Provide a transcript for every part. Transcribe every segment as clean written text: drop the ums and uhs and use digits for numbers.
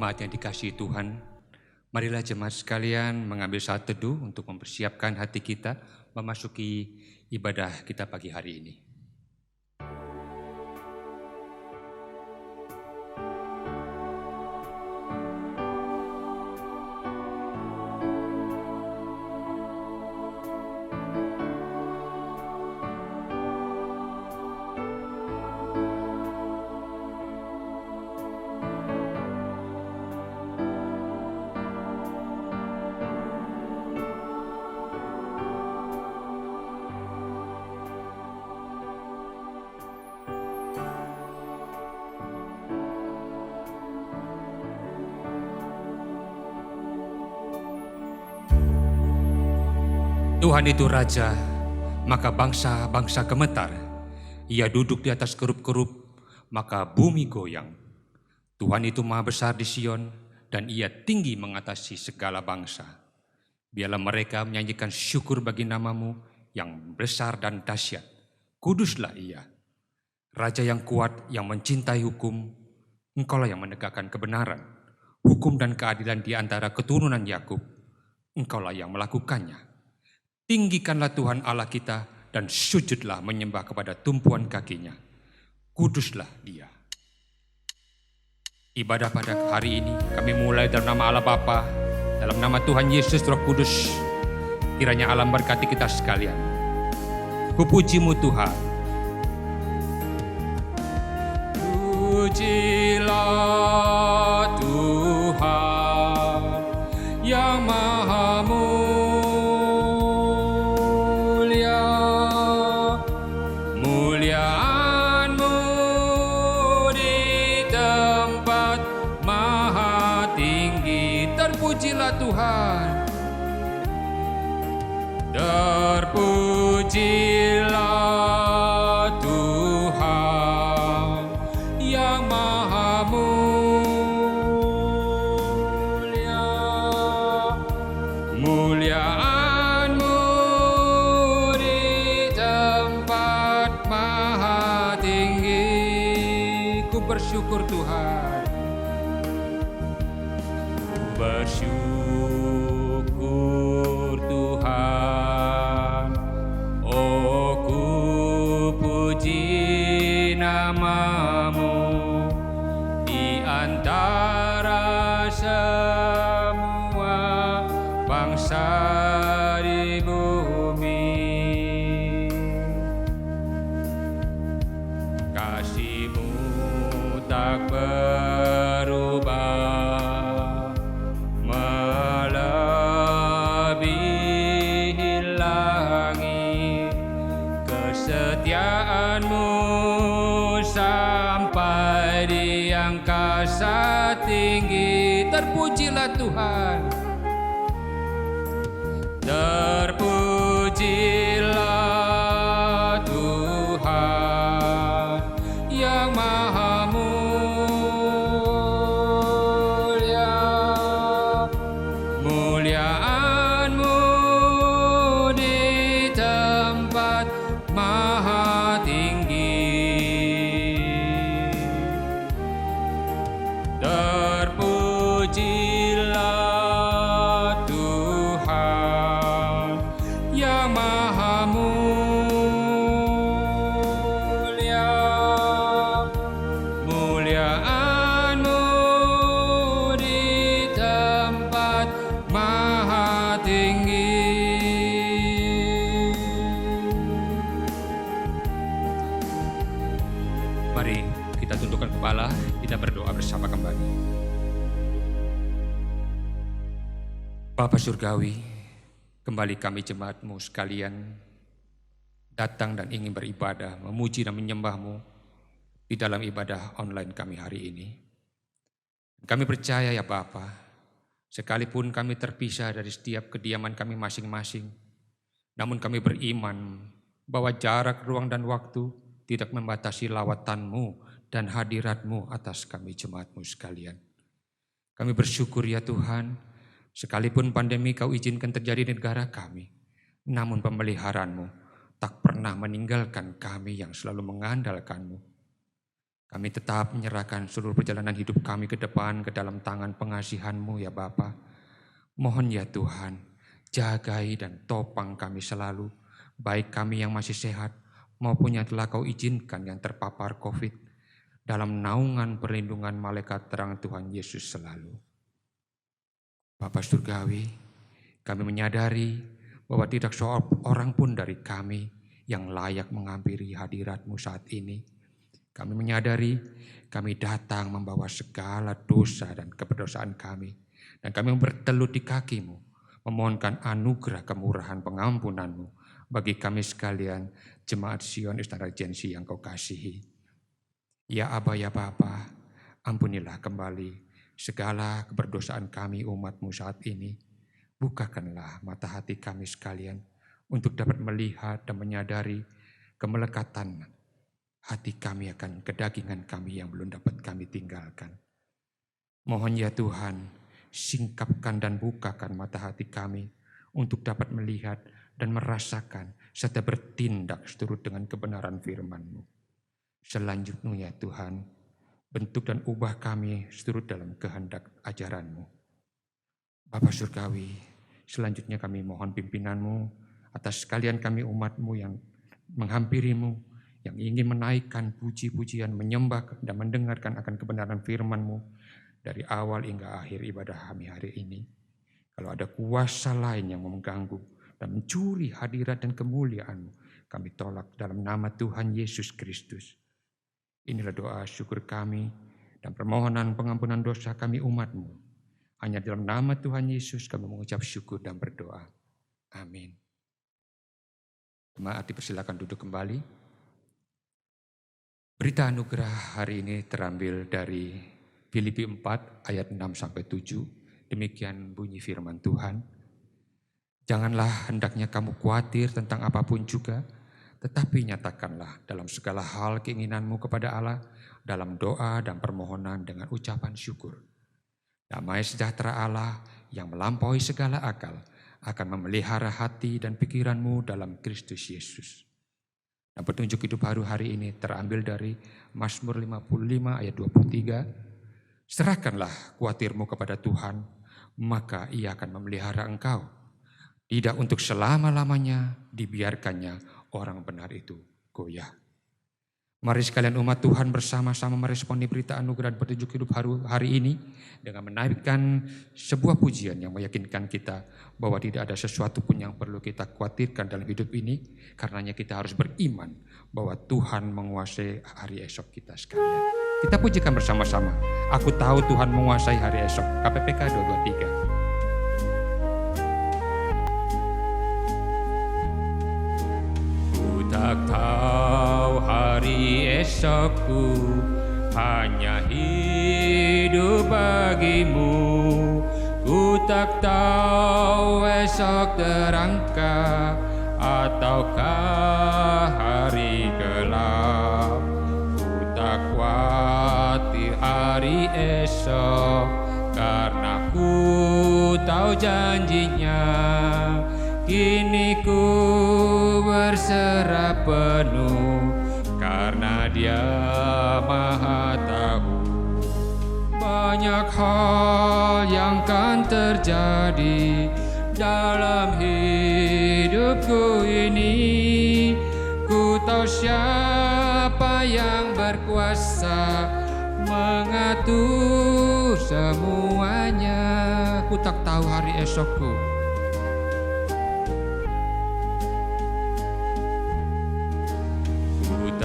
Jemaat yang dikasihi Tuhan, marilah jemaat sekalian mengambil saat teduh untuk mempersiapkan hati kita memasuki ibadah kita pagi hari ini. Tuhan itu Raja, maka bangsa-bangsa gemetar. Ia duduk di atas kerup-kerup, maka bumi goyang. Tuhan itu maha besar di Sion, dan ia tinggi mengatasi segala bangsa. Biarlah mereka menyanyikan syukur bagi namamu yang besar dan dahsyat. Kuduslah ia. Raja yang kuat, yang mencintai hukum, Engkaulah yang menegakkan kebenaran. Hukum dan keadilan di antara keturunan Yakub, Engkaulah yang melakukannya. Tinggikanlah Tuhan Allah kita dan sujudlah menyembah kepada tumpuan kakinya. Kuduslah Dia. Ibadah pada hari ini kami mulai dalam nama Allah Bapa, dalam nama Tuhan Yesus Roh Kudus. Kiranya Allah berkati kita sekalian. Kupujimu Tuhan. Pujilah Tuhan yang Maha Tuhan. Terpujilah Tuhan yang Maha Mulia. Muliaan-Mu di tempat maha tinggi. Ku bersyukur Tuhan. Bersyukur Tuhan, oh ku puji namamu di antara semua bangsa di bumi. Kasih-Mu tak berubah, kesetiaan-Mu sampai di angkasa tinggi. Terpujilah Tuhan. Terpujilah Tuhan yang Maha Mulia. Muliaan-Mu di tempat maha tinggi. Terpujilah Tuhan yang Maha Mulia. Muliaan-Mu di tempat maha tinggi. Mari kita tundukkan kepala, kita berdoa bersama kembali. Bapa Surgawi, kembali kami jemaat-Mu sekalian datang dan ingin beribadah, memuji dan menyembah-Mu di dalam ibadah online kami hari ini. Kami percaya ya Bapa, sekalipun kami terpisah dari setiap kediaman kami masing-masing, namun kami beriman bahwa jarak, ruang, dan waktu tidak membatasi lawatan-Mu dan hadirat-Mu atas kami jemaat-Mu sekalian. Kami bersyukur ya Tuhan, sekalipun pandemi Kau izinkan terjadi di negara kami, namun pemeliharaan-Mu tak pernah meninggalkan kami yang selalu mengandalkan-Mu. Kami tetap menyerahkan seluruh perjalanan hidup kami ke depan ke dalam tangan pengasihan-Mu ya Bapa. Mohon ya Tuhan, jagai dan topang kami selalu, baik kami yang masih sehat maupun yang telah Kau izinkan yang terpapar COVID, dalam naungan perlindungan malaikat terang Tuhan Yesus selalu. Bapa Surgawi, kami menyadari bahwa tidak seorang pun dari kami yang layak menghampiri hadirat-Mu saat ini. Kami menyadari kami datang membawa segala dosa dan keberdosaan kami. Dan kami bertelut di kaki-Mu, memohonkan anugerah kemurahan pengampunan-Mu bagi kami sekalian, Jemaat Sion Istana Regensi yang Kau kasihi. Ya Aba ya Bapa, ampunilah kembali segala keberdosaan kami umat-Mu saat ini. Bukakanlah mata hati kami sekalian untuk dapat melihat dan menyadari kemelekatan hati kami akan kedagingan kami yang belum dapat kami tinggalkan. Mohon ya Tuhan, singkapkan dan bukakan mata hati kami untuk dapat melihat dan merasakan serta bertindak seturut dengan kebenaran firman-Mu. Selanjutnya ya Tuhan, bentuk dan ubah kami seturut dalam kehendak ajaran-Mu. Bapa Surgawi, selanjutnya kami mohon pimpinan-Mu atas sekalian kami umat-Mu yang menghampiri-Mu, yang ingin menaikkan puji-pujian, menyembah dan mendengarkan akan kebenaran firman-Mu dari awal hingga akhir ibadah kami hari ini. Kalau ada kuasa lain yang mengganggu dan mencuri hadirat dan kemuliaan-Mu, kami tolak dalam nama Tuhan Yesus Kristus. Inilah doa syukur kami dan permohonan pengampunan dosa kami umat-Mu. Hanya dalam nama Tuhan Yesus kami mengucap syukur dan berdoa. Amin. Jemaat dipersilakan duduk kembali. Berita anugerah hari ini terambil dari Filipi 4 ayat 6-7. Demikian bunyi firman Tuhan. Janganlah hendaknya kamu khawatir tentang apapun juga, tetapi nyatakanlah dalam segala hal keinginanmu kepada Allah dalam doa dan permohonan dengan ucapan syukur. Damai sejahtera Allah yang melampaui segala akal akan memelihara hati dan pikiranmu dalam Kristus Yesus. Dan petunjuk hidup baru hari ini terambil dari Mazmur 55 ayat 23. Serahkanlah khawatirmu kepada Tuhan, maka Ia akan memelihara engkau. Tidak untuk selama-lamanya dibiarkannya orang benar itu goyah. Mari sekalian umat Tuhan bersama-sama meresponi berita anugerah dan petunjuk hidup baru hari ini dengan menaikkan sebuah pujian yang meyakinkan kita bahwa tidak ada sesuatu pun yang perlu kita khawatirkan dalam hidup ini, karenanya kita harus beriman bahwa Tuhan menguasai hari esok kita sekalian. Kita pujikan bersama-sama. Aku tahu Tuhan menguasai hari esok. KPPK 223. Tak tahu hari esokku, hanya hidup bagimu. Ku tak tahu esok terangkah ataukah hari gelap. Ku tak khawatir hari esok, karena ku tahu janjinya. Kini ku berserah penuh karena Dia Maha tahu. Banyak hal yang kan terjadi dalam hidupku ini. Ku tahu siapa yang berkuasa mengatur semuanya. Ku tak tahu hari esokku.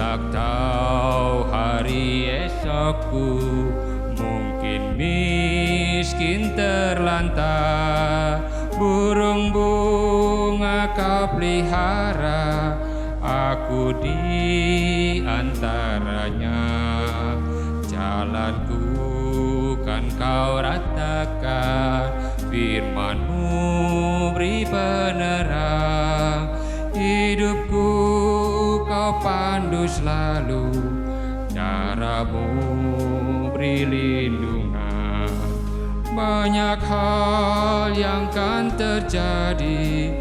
Tak tahu hari esokku, mungkin miskin terlantar. Burung bunga kau pelihara, aku di antaranya. Jalanku kan kau ratakan, firman-Mu beri penerang. Hidupku kau pandu selalu, cara-Mu beri lindungan. Banyak hal yang kan terjadi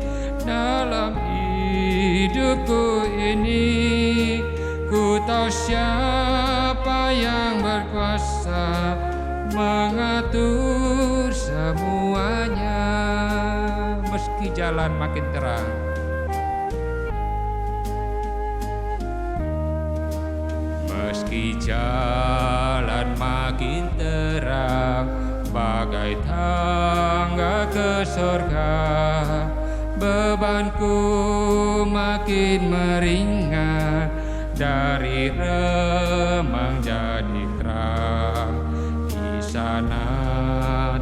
dalam hidupku ini. Ku tahu siapa yang berkuasa mengatur semuanya. Meski jalan makin terang, meski jalan makin terang, bagai tangga ke surga, bebanku makin meringan, dari remang jadi terang. Di sana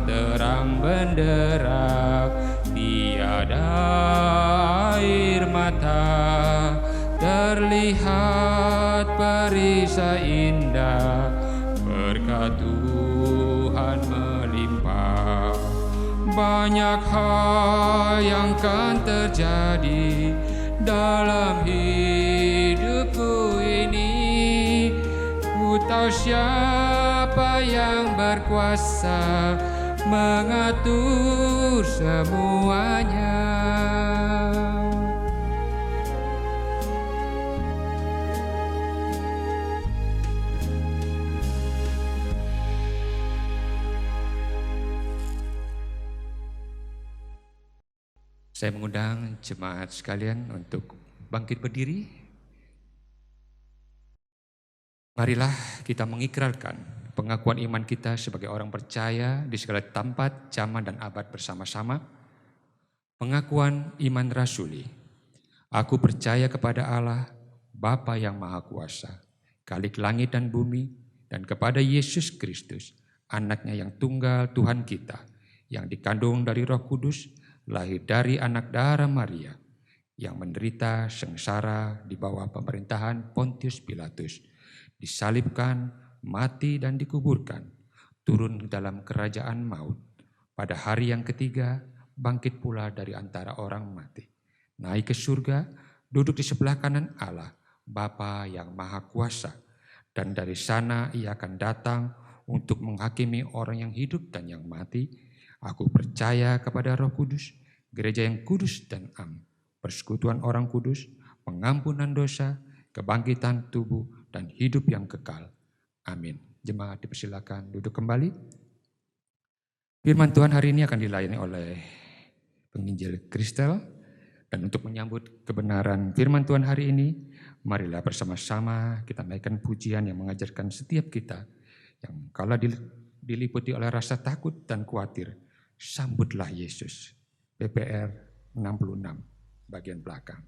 terang benderang, tiada air mata, terlihat perisai indah, berkat Tuhan melimpah. Banyak hal yang kan terjadi dalam hidupku ini. Ku tahu siapa yang berkuasa mengatur semuanya. Saya mengundang jemaat sekalian untuk bangkit berdiri. Marilah kita mengikrarkan pengakuan iman kita sebagai orang percaya di segala tempat, zaman, dan abad bersama-sama. Pengakuan iman rasuli. Aku percaya kepada Allah, Bapa yang Maha Kuasa, Khalik langit dan bumi, dan kepada Yesus Kristus, anaknya yang tunggal Tuhan kita, yang dikandung dari Roh Kudus, lahir dari anak darah Maria, yang menderita sengsara di bawah pemerintahan Pontius Pilatus, disalibkan, mati dan dikuburkan, turun dalam kerajaan maut, pada hari yang ketiga bangkit pula dari antara orang mati, naik ke surga, duduk di sebelah kanan Allah, Bapa yang Maha Kuasa, dan dari sana ia akan datang untuk menghakimi orang yang hidup dan yang mati. Aku percaya kepada Roh Kudus, gereja yang kudus dan am, persekutuan orang kudus, pengampunan dosa, kebangkitan tubuh, dan hidup yang kekal. Amin. Jemaat dipersilakan duduk kembali. Firman Tuhan hari ini akan dilayani oleh penginjil Kristel. Dan untuk menyambut kebenaran firman Tuhan hari ini, marilah bersama-sama kita naikkan pujian yang mengajarkan setiap kita, yang kala diliputi oleh rasa takut dan khawatir, sambutlah Yesus. PPR 66, bagian belakang.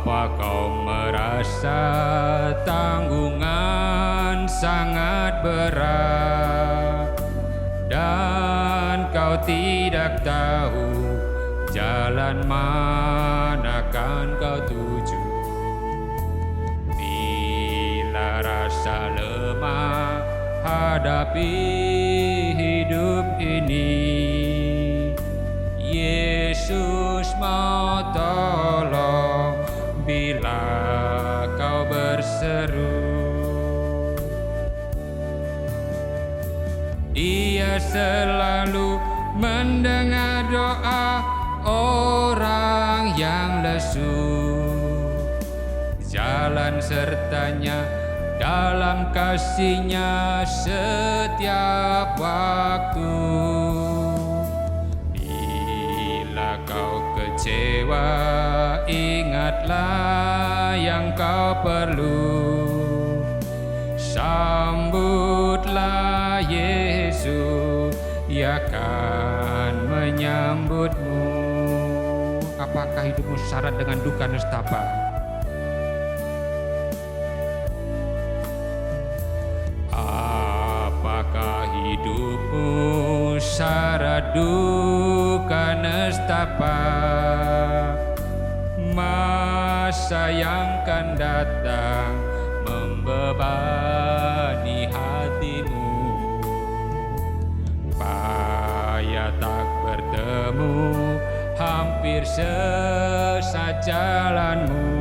Apa kau merasa tanggungan sangat berat dan kau tidak tahu jalan mana akan kau tuju? Bila rasa lemah hadapi hidup ini, Yesus mau tolong bila kau berseru. Dia selalu mendengar doa orang yang lesu. Jalan sertanya dalam kasih-Nya setiap waktu. Bila kau kecewa, ingatlah yang kau perlu. Sambutlah Yesus, Ia akan menyambutmu. Apakah hidupmu syarat dengan duka nestapa? Apakah hidupmu syarat duka nestapa? Masa yang akan datang membebani hatimu, payah tak bertemu hampir sesat jalanmu.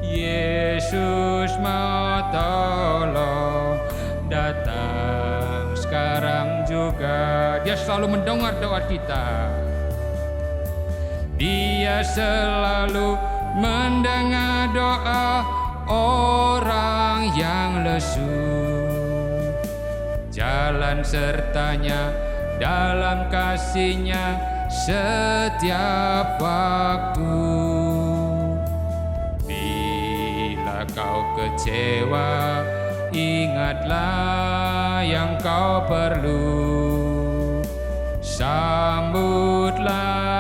Yesus mau tolong, datang sekarang juga. Dia selalu mendengar doa kita. Dia selalu mendengar doa orang yang lesu. Jalan sertanya dalam kasih-Nya setiap waktu. Bila kau kecewa, ingatlah yang kau perlu. Sambutlah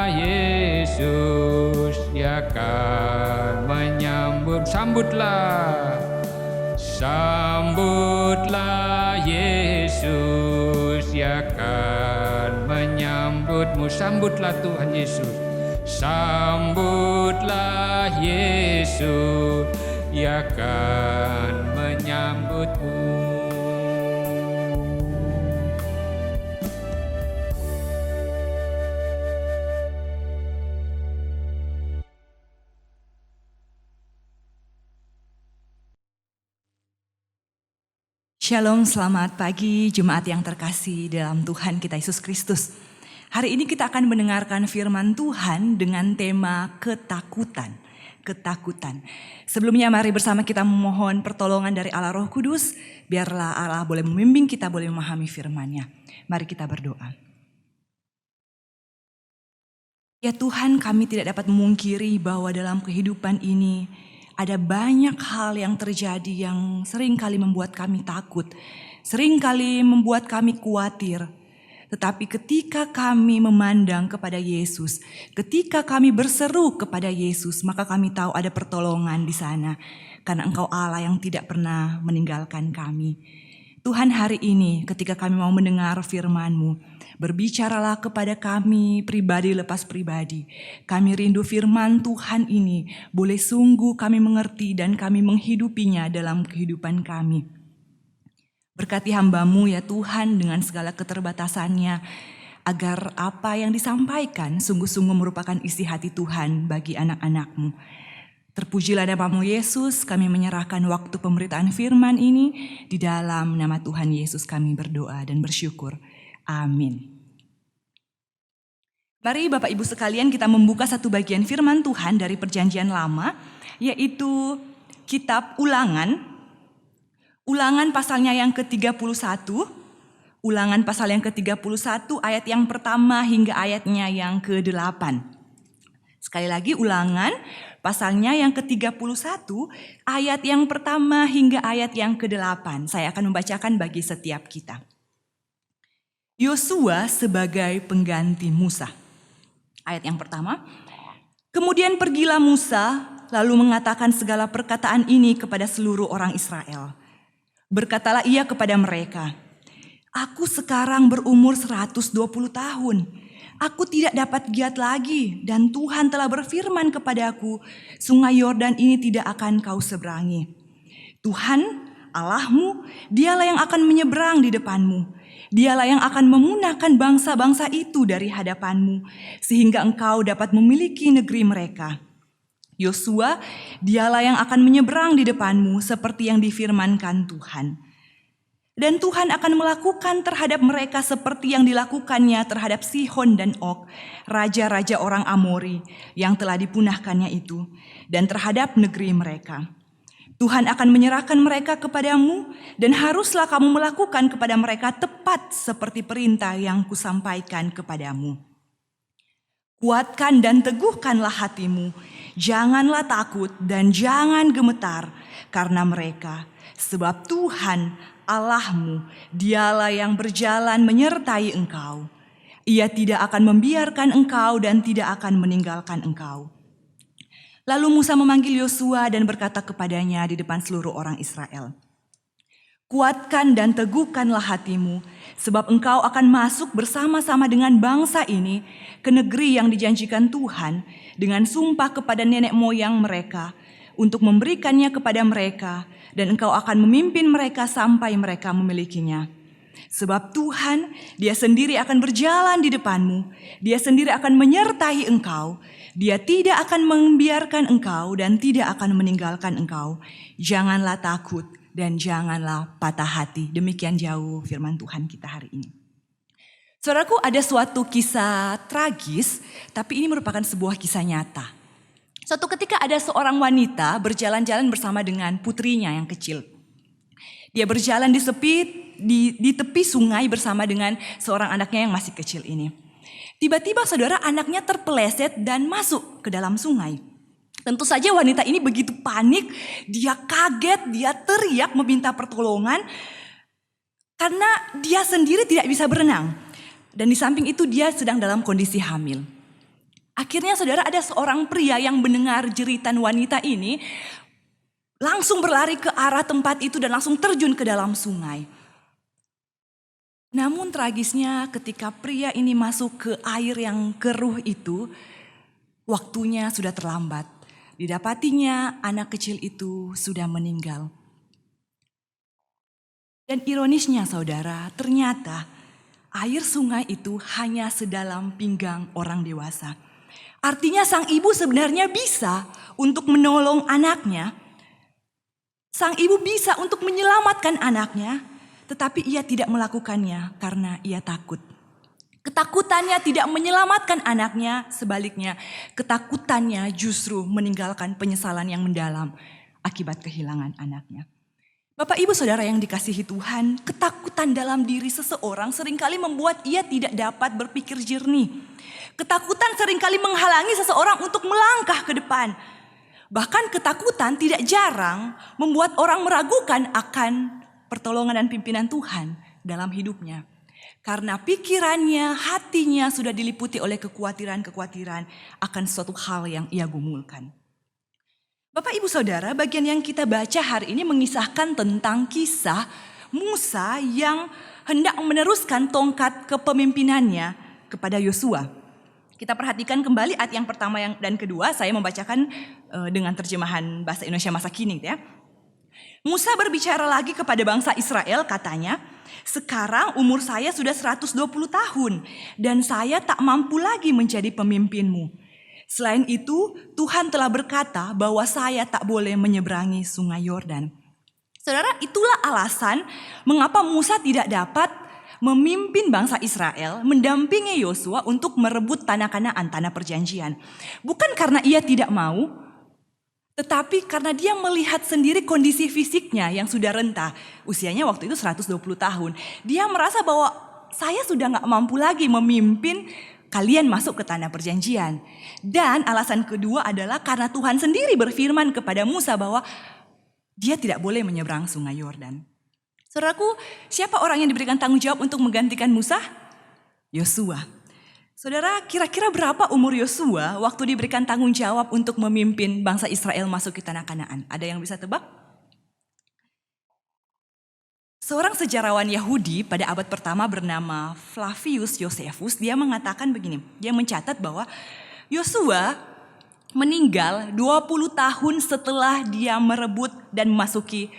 Yesus, Dia akan menyambut. Sambutlah Yesus, Dia akan menyambutmu. Sambutlah Tuhan Yesus. Sambutlah Yesus, Dia akan menyambutmu. Shalom, selamat pagi jemaat yang terkasih dalam Tuhan kita Yesus Kristus. Hari ini kita akan mendengarkan firman Tuhan dengan tema ketakutan. Ketakutan. Sebelumnya mari bersama kita memohon pertolongan dari Allah Roh Kudus. Biarlah Allah boleh membimbing kita, boleh memahami firman-Nya. Mari kita berdoa. Ya Tuhan, kami tidak dapat memungkiri bahwa dalam kehidupan ini ada banyak hal yang terjadi yang seringkali membuat kami takut, seringkali membuat kami khawatir. Tetapi ketika kami memandang kepada Yesus, ketika kami berseru kepada Yesus, maka kami tahu ada pertolongan di sana. Karena Engkau Allah yang tidak pernah meninggalkan kami. Tuhan, hari ini ketika kami mau mendengar firman-Mu, berbicaralah kepada kami pribadi lepas pribadi. Kami rindu firman Tuhan ini boleh sungguh kami mengerti dan kami menghidupinya dalam kehidupan kami. Berkati hamba-Mu ya Tuhan dengan segala keterbatasannya, agar apa yang disampaikan sungguh-sungguh merupakan isi hati Tuhan bagi anak-anak-Mu. Terpujilah nama-Mu Yesus, kami menyerahkan waktu pemberitaan firman ini di dalam nama Tuhan Yesus kami berdoa dan bersyukur. Amin. Mari Bapak Ibu sekalian kita membuka satu bagian firman Tuhan dari Perjanjian Lama, yaitu kitab Ulangan. Ulangan pasalnya yang ke-31. Ulangan pasal yang ke-31 ayat yang pertama hingga ayatnya yang ke-8. Sekali lagi Ulangan pasalnya yang ke-31 ayat yang pertama hingga ayat yang ke-8. Saya akan membacakan bagi setiap kita. Yosua sebagai pengganti Musa. Ayat yang pertama. Kemudian pergilah Musa lalu mengatakan segala perkataan ini kepada seluruh orang Israel. Berkatalah ia kepada mereka, aku sekarang berumur 120 tahun. Aku tidak dapat giat lagi dan Tuhan telah berfirman kepadaku, sungai Yordan ini tidak akan kau seberangi. Tuhan Allahmu, dialah yang akan menyeberang di depanmu. Dialah yang akan memunahkan bangsa-bangsa itu dari hadapanmu, sehingga engkau dapat memiliki negeri mereka. Yosua, dialah yang akan menyeberang di depanmu seperti yang difirmankan Tuhan. Dan Tuhan akan melakukan terhadap mereka seperti yang dilakukannya terhadap Sihon dan Og, raja-raja orang Amori yang telah dipunahkannya itu, dan terhadap negeri mereka. Tuhan akan menyerahkan mereka kepadamu, dan haruslah kamu melakukan kepada mereka tepat seperti perintah yang kusampaikan kepadamu. Kuatkan dan teguhkanlah hatimu, janganlah takut dan jangan gemetar karena mereka, sebab Tuhan Allahmu, dialah yang berjalan menyertai engkau. Ia tidak akan membiarkan engkau dan tidak akan meninggalkan engkau. Lalu Musa memanggil Yosua dan berkata kepadanya di depan seluruh orang Israel, kuatkan dan teguhkanlah hatimu, sebab engkau akan masuk bersama-sama dengan bangsa ini ke negeri yang dijanjikan Tuhan dengan sumpah kepada nenek moyang mereka, untuk memberikannya kepada mereka, dan engkau akan memimpin mereka sampai mereka memilikinya. Sebab Tuhan, Dia sendiri akan berjalan di depanmu. Dia sendiri akan menyertai engkau. Dia tidak akan membiarkan engkau dan tidak akan meninggalkan engkau. Janganlah takut dan janganlah patah hati. Demikian jauh firman Tuhan kita hari ini. Saudaraku, ada suatu kisah tragis, tapi ini merupakan sebuah kisah nyata. Suatu ketika ada seorang wanita berjalan-jalan bersama dengan putrinya yang kecil. Dia berjalan di tepi sungai bersama dengan seorang anaknya yang masih kecil ini. Tiba-tiba saudara, anaknya terpeleset dan masuk ke dalam sungai. Tentu saja wanita ini begitu panik, dia kaget, dia teriak meminta pertolongan karena dia sendiri tidak bisa berenang. Dan di samping itu dia sedang dalam kondisi hamil. Akhirnya saudara, ada seorang pria yang mendengar jeritan wanita ini, langsung berlari ke arah tempat itu dan langsung terjun ke dalam sungai. Namun tragisnya ketika pria ini masuk ke air yang keruh itu, waktunya sudah terlambat. Didapatinya anak kecil itu sudah meninggal. Dan ironisnya saudara, ternyata air sungai itu hanya sedalam pinggang orang dewasa. Artinya sang ibu sebenarnya bisa untuk menolong anaknya. Sang ibu bisa untuk menyelamatkan anaknya, tetapi ia tidak melakukannya karena ia takut. Ketakutannya tidak menyelamatkan anaknya, sebaliknya ketakutannya justru meninggalkan penyesalan yang mendalam akibat kehilangan anaknya. Bapak Ibu Saudara yang dikasihi Tuhan, ketakutan dalam diri seseorang seringkali membuat ia tidak dapat berpikir jernih. Ketakutan seringkali menghalangi seseorang untuk melangkah ke depan. Bahkan ketakutan tidak jarang membuat orang meragukan akan pertolongan dan pimpinan Tuhan dalam hidupnya. Karena pikirannya, hatinya sudah diliputi oleh kekhawatiran-kekhawatiran akan suatu hal yang ia gumulkan. Bapak Ibu Saudara, bagian yang kita baca hari ini mengisahkan tentang kisah Musa yang hendak meneruskan tongkat kepemimpinannya kepada Yosua. Kita perhatikan kembali ayat yang pertama dan kedua, saya membacakan dengan terjemahan bahasa Indonesia masa kini ya. Musa berbicara lagi kepada bangsa Israel, katanya, "Sekarang umur saya sudah 120 tahun dan saya tak mampu lagi menjadi pemimpinmu. Selain itu, Tuhan telah berkata bahwa saya tak boleh menyeberangi sungai Yordan." Saudara, itulah alasan mengapa Musa tidak dapat memimpin bangsa Israel, mendampingi Yosua untuk merebut tanah Kanaan, tanah perjanjian. Bukan karena ia tidak mau, tetapi karena dia melihat sendiri kondisi fisiknya yang sudah renta. Usianya waktu itu 120 tahun. Dia merasa bahwa saya sudah gak mampu lagi memimpin kalian masuk ke tanah perjanjian. Dan alasan kedua adalah karena Tuhan sendiri berfirman kepada Musa bahwa dia tidak boleh menyeberang sungai Yordan. Saudaraku, siapa orang yang diberikan tanggung jawab untuk menggantikan Musa? Yosua. Saudara, kira-kira berapa umur Yosua waktu diberikan tanggung jawab untuk memimpin bangsa Israel masuk ke tanah Kanaan? Ada yang bisa tebak? Seorang sejarawan Yahudi pada abad pertama bernama Flavius Josephus, dia mengatakan begini, dia mencatat bahwa Yosua meninggal 20 tahun setelah dia merebut dan memasuki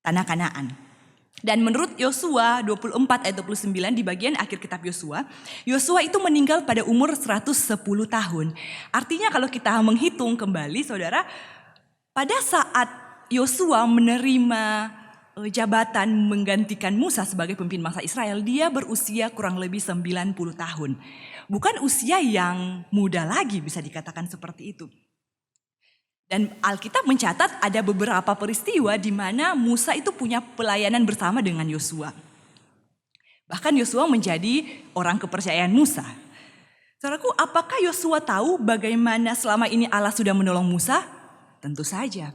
tanah Kanaan. Dan menurut Yosua 24 ayat 29 di bagian akhir kitab Yosua, Yosua itu meninggal pada umur 110 tahun. Artinya kalau kita menghitung kembali saudara, pada saat Yosua menerima jabatan menggantikan Musa sebagai pemimpin bangsa Israel, dia berusia kurang lebih 90 tahun. Bukan usia yang muda lagi bisa dikatakan seperti itu. Dan Alkitab mencatat ada beberapa peristiwa di mana Musa itu punya pelayanan bersama dengan Yosua. Bahkan Yosua menjadi orang kepercayaan Musa. Saudaraku, apakah Yosua tahu bagaimana selama ini Allah sudah menolong Musa? Tentu saja.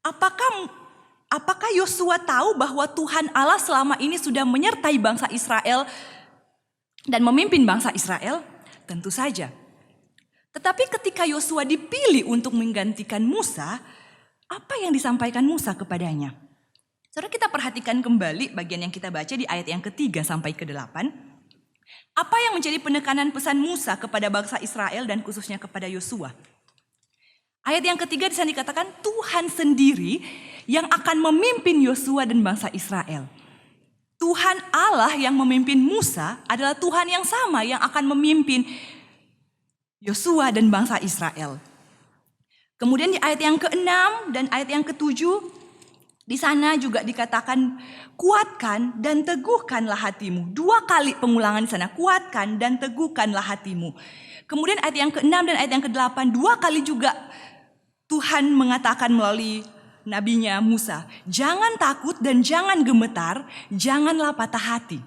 Apakah Yosua tahu bahwa Tuhan Allah selama ini sudah menyertai bangsa Israel dan memimpin bangsa Israel? Tentu saja. Tetapi ketika Yosua dipilih untuk menggantikan Musa, apa yang disampaikan Musa kepadanya? Saudara, kita perhatikan kembali bagian yang kita baca di ayat yang ketiga sampai ke-8. Apa yang menjadi penekanan pesan Musa kepada bangsa Israel dan khususnya kepada Yosua? Ayat yang ketiga di sana dikatakan Tuhan sendiri yang akan memimpin Yosua dan bangsa Israel. Tuhan Allah yang memimpin Musa adalah Tuhan yang sama yang akan memimpin Yosua dan bangsa Israel. Kemudian di ayat yang ke-6 dan ayat yang ke-7, di sana juga dikatakan, kuatkan dan teguhkanlah hatimu. 2 kali pengulangan di sana, kuatkan dan teguhkanlah hatimu. Kemudian ayat yang ke-6 dan ayat yang ke-8, 2 kali juga Tuhan mengatakan melalui nabinya Musa, jangan takut dan jangan gemetar, janganlah patah hati.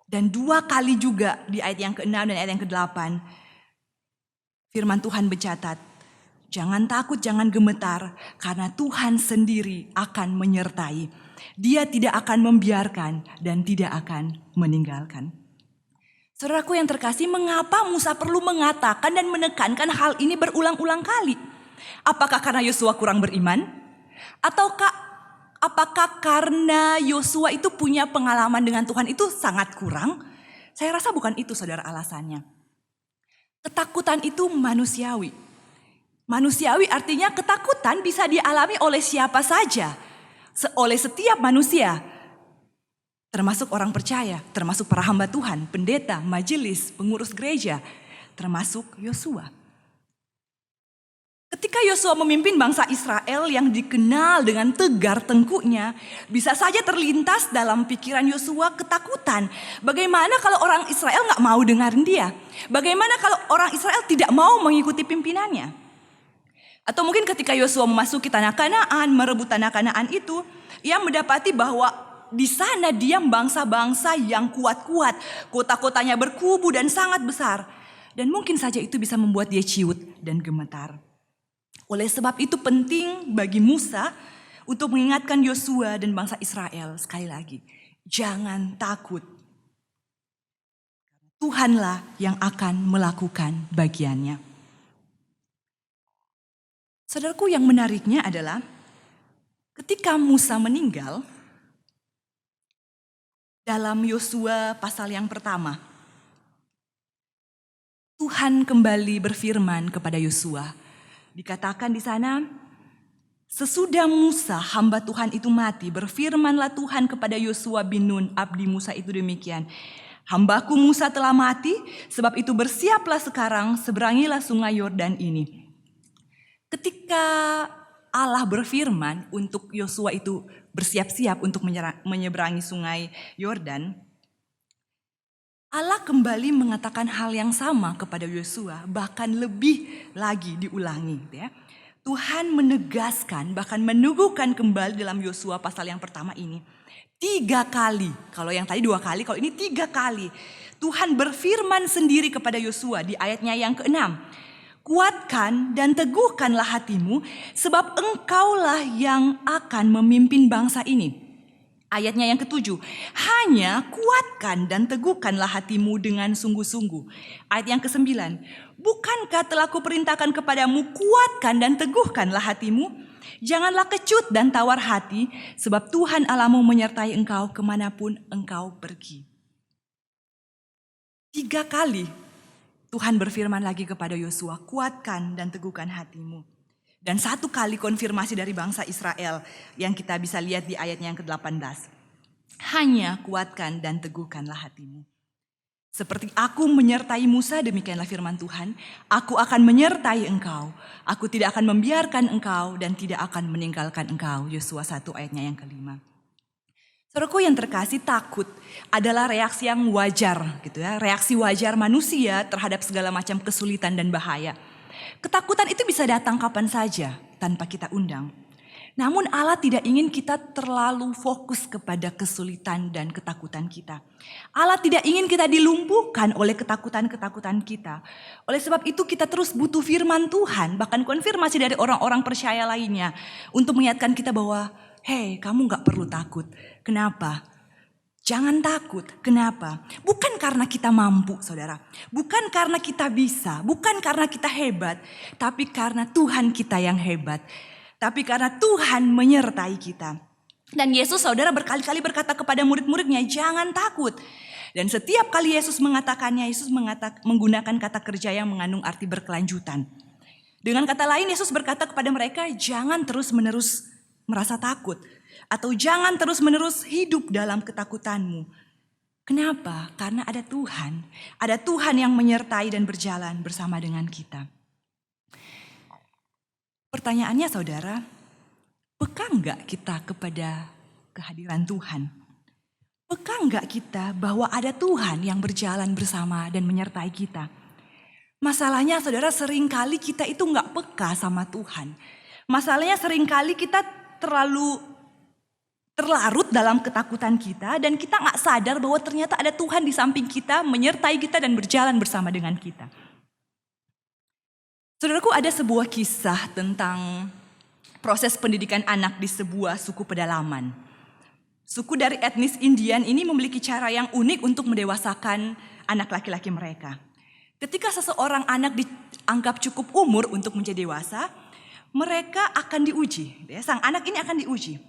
Dan 2 kali juga di ayat yang ke-6 dan ayat yang ke-8, firman Tuhan mencatat, jangan takut, jangan gemetar, karena Tuhan sendiri akan menyertai. Dia tidak akan membiarkan dan tidak akan meninggalkan. Saudaraku yang terkasih, mengapa Musa perlu mengatakan dan menekankan hal ini berulang-ulang kali? Apakah karena Yosua kurang beriman? Ataukah apakah karena Yosua itu punya pengalaman dengan Tuhan itu sangat kurang? Saya rasa bukan itu saudara alasannya. Ketakutan itu manusiawi. Manusiawi artinya ketakutan bisa dialami oleh siapa saja. Oleh setiap manusia. Termasuk orang percaya, termasuk para hamba Tuhan, pendeta, majelis, pengurus gereja, termasuk Yosua. Ketika Yosua memimpin bangsa Israel yang dikenal dengan tegar tengkuknya, bisa saja terlintas dalam pikiran Yosua ketakutan. Bagaimana kalau orang Israel gak mau dengerin dia? Bagaimana kalau orang Israel tidak mau mengikuti pimpinannya? Atau mungkin ketika Yosua memasuki tanah Kanaan, merebut tanah Kanaan itu, ia mendapati bahwa di sana diam bangsa-bangsa yang kuat-kuat. Kota-kotanya berkubu dan sangat besar. Dan mungkin saja itu bisa membuat dia ciut dan gemetar. Oleh sebab itu penting bagi Musa untuk mengingatkan Yosua dan bangsa Israel sekali lagi. Jangan takut. Tuhanlah yang akan melakukan bagiannya. Saudaraku, yang menariknya adalah ketika Musa meninggal, dalam Yosua pasal yang pertama, Tuhan kembali berfirman kepada Yosua. Dikatakan di sana, sesudah Musa hamba Tuhan itu mati, berfirmanlah Tuhan kepada Yosua bin Nun, abdi Musa itu demikian. Hambaku Musa telah mati, sebab itu bersiaplah sekarang, seberangilah sungai Yordan ini. Ketika Allah berfirman untuk Yosua itu bersiap-siap untuk menyeberangi sungai Yordan, Allah kembali mengatakan hal yang sama kepada Yosua, bahkan lebih lagi diulangi. Ya. Tuhan menegaskan, bahkan meneguhkan kembali dalam Yosua pasal yang pertama ini. 3 kali, kalau yang tadi 2 kali, kalau ini 3 kali. Tuhan berfirman sendiri kepada Yosua di ayatnya yang ke-6. Kuatkan dan teguhkanlah hatimu, sebab engkaulah yang akan memimpin bangsa ini. Ayatnya yang ke-7, hanya kuatkan dan teguhkanlah hatimu dengan sungguh-sungguh. Ayat yang ke-9, bukankah telah kuperintahkan kepadamu, kuatkan dan teguhkanlah hatimu? Janganlah kecut dan tawar hati, sebab Tuhan Allahmu menyertai engkau kemanapun engkau pergi. 3 kali Tuhan berfirman lagi kepada Yosua, kuatkan dan teguhkan hatimu. Dan 1 kali konfirmasi dari bangsa Israel yang kita bisa lihat di ayatnya yang ke-18. Hanya kuatkan dan teguhkanlah hatimu. Seperti aku menyertai Musa, demikianlah firman Tuhan. Aku akan menyertai engkau. Aku tidak akan membiarkan engkau dan tidak akan meninggalkan engkau. Yosua 1 ayatnya yang ke-5. Saudaraku yang terkasih, takut adalah reaksi yang wajar, gitu ya. Reaksi wajar manusia terhadap segala macam kesulitan dan bahaya. Ketakutan itu bisa datang kapan saja tanpa kita undang. Namun Allah tidak ingin kita terlalu fokus kepada kesulitan dan ketakutan kita. Allah tidak ingin kita dilumpuhkan oleh ketakutan-ketakutan kita. Oleh sebab itu kita terus butuh firman Tuhan, bahkan konfirmasi dari orang-orang percaya lainnya. Untuk mengingatkan kita bahwa, hei, kamu gak perlu takut. Kenapa? Jangan takut. Kenapa? Bukan karena kita mampu, saudara. Bukan karena kita bisa. Bukan karena kita hebat. Tapi karena Tuhan kita yang hebat. Tapi karena Tuhan menyertai kita. Dan Yesus, saudara, berkali-kali berkata kepada murid-muridnya, jangan takut. Dan setiap kali Yesus mengatakannya, Yesus menggunakan kata kerja yang mengandung arti berkelanjutan. Dengan kata lain, Yesus berkata kepada mereka, jangan terus-menerus merasa takut. Atau jangan terus-menerus hidup dalam ketakutanmu. Kenapa? Karena ada Tuhan. Ada Tuhan yang menyertai dan berjalan bersama dengan kita. Pertanyaannya saudara, peka enggak kita kepada kehadiran Tuhan? Peka enggak kita bahwa ada Tuhan yang berjalan bersama dan menyertai kita? Masalahnya saudara, seringkali kita itu enggak peka sama Tuhan. Masalahnya seringkali kita terlalu terlarut dalam ketakutan kita dan kita enggak sadar bahwa ternyata ada Tuhan di samping kita, menyertai kita dan berjalan bersama dengan kita. Saudaraku, ada sebuah kisah tentang proses pendidikan anak di sebuah suku pedalaman. Suku dari etnis Indian ini memiliki cara yang unik untuk mendewasakan anak laki-laki mereka. Ketika seseorang anak dianggap cukup umur untuk menjadi dewasa, mereka akan diuji. Sang anak ini akan diuji.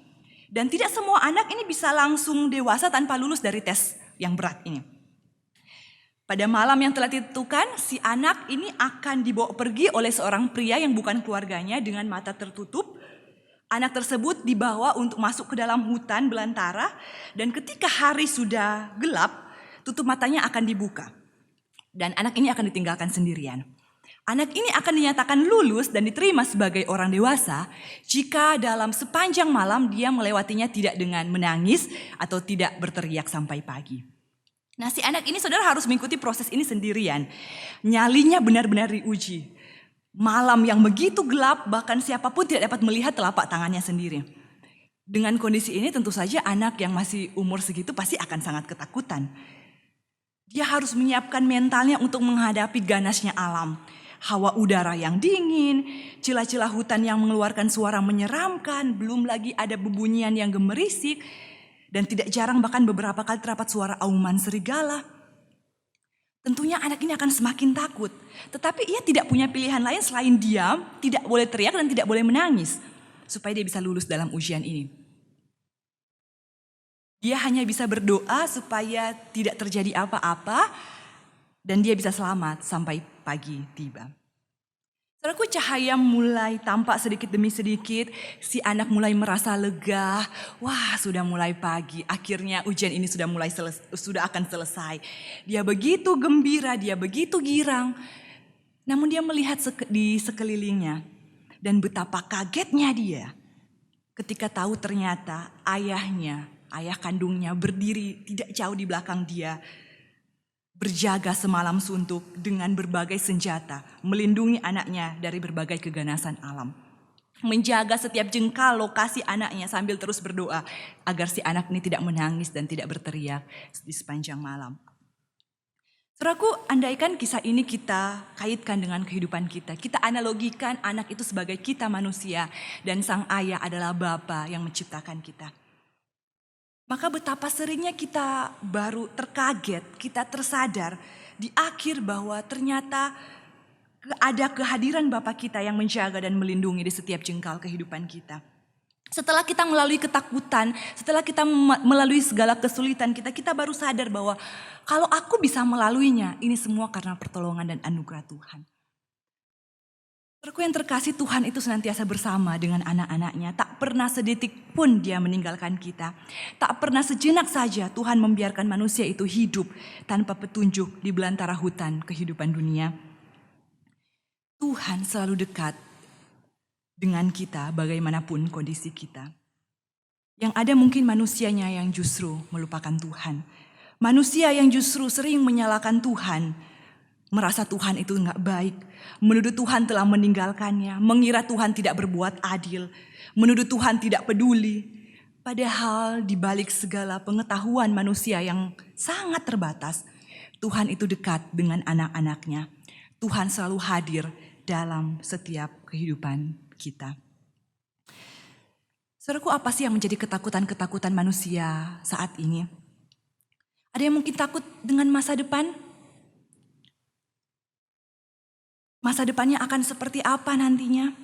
Dan tidak semua anak ini bisa langsung dewasa tanpa lulus dari tes yang berat ini. Pada malam yang telah ditentukan, si anak ini akan dibawa pergi oleh seorang pria yang bukan keluarganya dengan mata tertutup. Anak tersebut dibawa untuk masuk ke dalam hutan belantara dan ketika hari sudah gelap, tutup matanya akan dibuka. Dan anak ini akan ditinggalkan sendirian. Anak ini akan dinyatakan lulus dan diterima sebagai orang dewasa jika dalam sepanjang malam dia melewatinya tidak dengan menangis atau tidak berteriak sampai pagi. Nah, si anak ini saudara harus mengikuti proses ini sendirian. Nyalinya benar-benar diuji. Malam yang begitu gelap bahkan siapapun tidak dapat melihat telapak tangannya sendiri. Dengan kondisi ini tentu saja anak yang masih umur segitu pasti akan sangat ketakutan. Dia harus menyiapkan mentalnya untuk menghadapi ganasnya alam. Hawa udara yang dingin, celah-celah hutan yang mengeluarkan suara menyeramkan, belum lagi ada bebunyian yang gemerisik. Dan tidak jarang bahkan beberapa kali terdapat suara auman serigala. Tentunya anak ini akan semakin takut. Tetapi ia tidak punya pilihan lain selain diam, tidak boleh teriak dan tidak boleh menangis. Supaya dia bisa lulus dalam ujian ini. Dia hanya bisa berdoa supaya tidak terjadi apa-apa. Dan dia bisa selamat sampai pagi tiba. Saudaraku, cahaya mulai tampak sedikit demi sedikit, si anak mulai merasa lega. Wah, sudah mulai pagi, akhirnya ujian ini sudah akan selesai. Dia begitu gembira, dia begitu girang. Namun dia melihat di sekelilingnya dan betapa kagetnya dia ketika tahu ternyata ayah kandungnya berdiri tidak jauh di belakang dia. Berjaga semalam suntuk dengan berbagai senjata, melindungi anaknya dari berbagai keganasan alam. Menjaga setiap jengkal lokasi anaknya sambil terus berdoa agar si anak ini tidak menangis dan tidak berteriak di sepanjang malam. Saudaraku, andaikan kisah ini kita kaitkan dengan kehidupan kita. Kita analogikan anak itu sebagai kita manusia dan sang ayah adalah Bapa yang menciptakan kita. Maka betapa seringnya kita baru terkaget, kita tersadar di akhir bahwa ternyata ada kehadiran Bapa kita yang menjaga dan melindungi di setiap jengkal kehidupan kita. Setelah kita melalui ketakutan, setelah kita melalui segala kesulitan kita baru sadar bahwa kalau aku bisa melaluinya, ini semua karena pertolongan dan anugerah Tuhan. Saudaraku yang terkasih, Tuhan itu senantiasa bersama dengan anak-anaknya. Tak pernah sedetik pun dia meninggalkan kita. Tak pernah sejenak saja Tuhan membiarkan manusia itu hidup tanpa petunjuk di belantara hutan kehidupan dunia. Tuhan selalu dekat dengan kita bagaimanapun kondisi kita. Yang ada mungkin manusianya yang justru melupakan Tuhan. Manusia yang justru sering menyalahkan Tuhan. Merasa Tuhan itu enggak baik, menuduh Tuhan telah meninggalkannya, mengira Tuhan tidak berbuat adil, menuduh Tuhan tidak peduli. Padahal di balik segala pengetahuan manusia yang sangat terbatas, Tuhan itu dekat dengan anak-anaknya. Tuhan selalu hadir dalam setiap kehidupan kita. Saudaraku, apa sih yang menjadi ketakutan-ketakutan manusia saat ini? Ada yang mungkin takut dengan masa depan? Masa depannya akan seperti apa nantinya?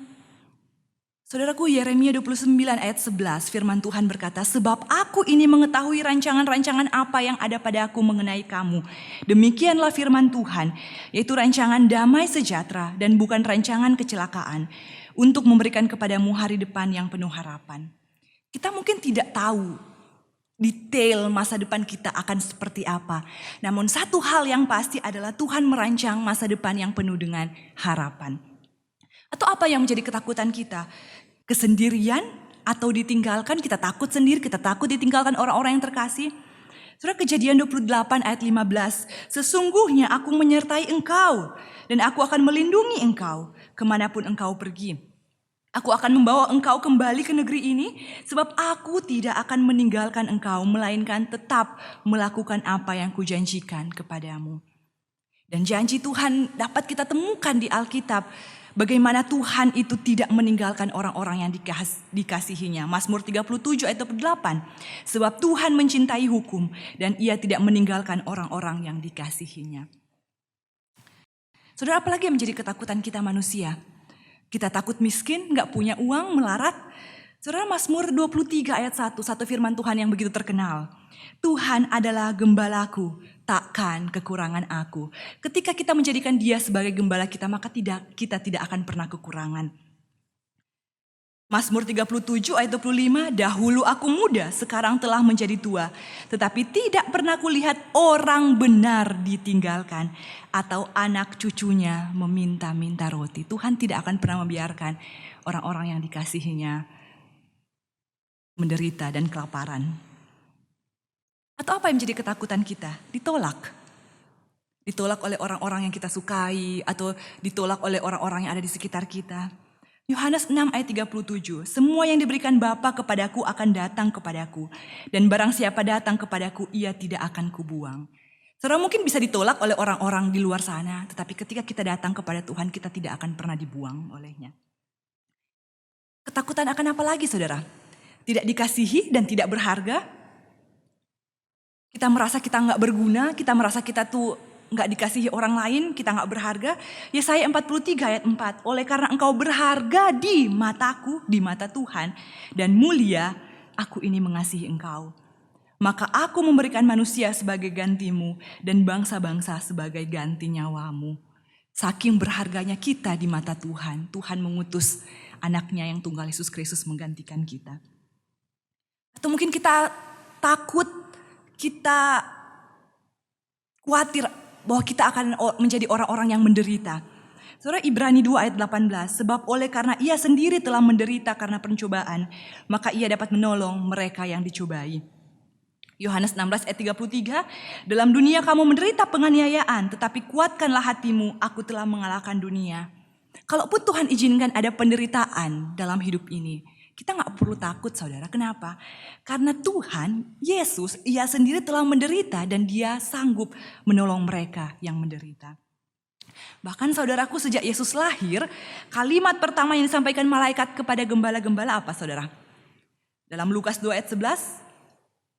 Saudaraku, Yeremia 29 ayat 11 firman Tuhan berkata, sebab aku ini mengetahui rancangan-rancangan apa yang ada padaku mengenai kamu. Demikianlah firman Tuhan, yaitu rancangan damai sejahtera dan bukan rancangan kecelakaan, untuk memberikan kepadamu hari depan yang penuh harapan. Kita mungkin tidak tahu detail masa depan kita akan seperti apa. Namun satu hal yang pasti adalah Tuhan merancang masa depan yang penuh dengan harapan. Atau apa yang menjadi ketakutan kita? Kesendirian atau ditinggalkan? Kita takut sendiri, kita takut ditinggalkan orang-orang yang terkasih. Saudara, Kejadian 28 ayat 15. Sesungguhnya aku menyertai engkau dan aku akan melindungi engkau kemanapun engkau pergi. Aku akan membawa engkau kembali ke negeri ini sebab aku tidak akan meninggalkan engkau melainkan tetap melakukan apa yang kujanjikan kepadamu. Dan janji Tuhan dapat kita temukan di Alkitab. Bagaimana Tuhan itu tidak meninggalkan orang-orang yang dikasihinya. Mazmur 37 ayat 8. Sebab Tuhan mencintai hukum dan ia tidak meninggalkan orang-orang yang dikasihinya. Saudara, apalagi yang menjadi ketakutan kita manusia? Kita takut miskin, gak punya uang, melarat. Saudara, Mazmur 23 ayat 1, satu firman Tuhan yang begitu terkenal. Tuhan adalah gembalaku, takkan kekurangan aku. Ketika kita menjadikan Dia sebagai gembala kita, maka kita tidak akan pernah kekurangan. Mazmur 37 ayat 25, dahulu aku muda, sekarang telah menjadi tua. Tetapi tidak pernah kulihat orang benar ditinggalkan atau anak cucunya meminta-minta roti. Tuhan tidak akan pernah membiarkan orang-orang yang dikasihinya menderita dan kelaparan. Atau apa yang menjadi ketakutan kita? Ditolak. Ditolak oleh orang-orang yang kita sukai atau ditolak oleh orang-orang yang ada di sekitar kita. Yohanes 6 ayat 37, semua yang diberikan Bapa kepadaku akan datang kepadaku. Dan barang siapa datang kepadaku, ia tidak akan kubuang. Saudara, mungkin bisa ditolak oleh orang-orang di luar sana. Tetapi ketika kita datang kepada Tuhan, kita tidak akan pernah dibuang olehnya. Ketakutan akan apa lagi, saudara? Tidak dikasihi dan tidak berharga. Kita merasa kita gak berguna, kita merasa kita tuh gak dikasihi orang lain, kita gak berharga. Yesaya 43 ayat 4. Oleh karena engkau berharga di mataku, di mata Tuhan, dan mulia, aku ini mengasihi engkau. Maka aku memberikan manusia sebagai gantimu dan bangsa-bangsa sebagai ganti nyawamu. Saking berharganya kita di mata Tuhan, Tuhan mengutus anaknya yang tunggal Yesus Kristus menggantikan kita. Atau mungkin kita takut, kita khawatir bahwa kita akan menjadi orang-orang yang menderita. Saudara, Ibrani 2 ayat 18, sebab oleh karena ia sendiri telah menderita karena pencobaan, maka ia dapat menolong mereka yang dicobai. Yohanes 16 ayat 33, dalam dunia kamu menderita penganiayaan, tetapi kuatkanlah hatimu, aku telah mengalahkan dunia. Kalaupun Tuhan izinkan ada penderitaan dalam hidup ini, kita gak perlu takut, saudara. Kenapa? Karena Tuhan, Yesus, ia sendiri telah menderita dan dia sanggup menolong mereka yang menderita. Bahkan saudaraku, sejak Yesus lahir, kalimat pertama yang disampaikan malaikat kepada gembala-gembala apa, saudara? Dalam Lukas 2 ayat 11,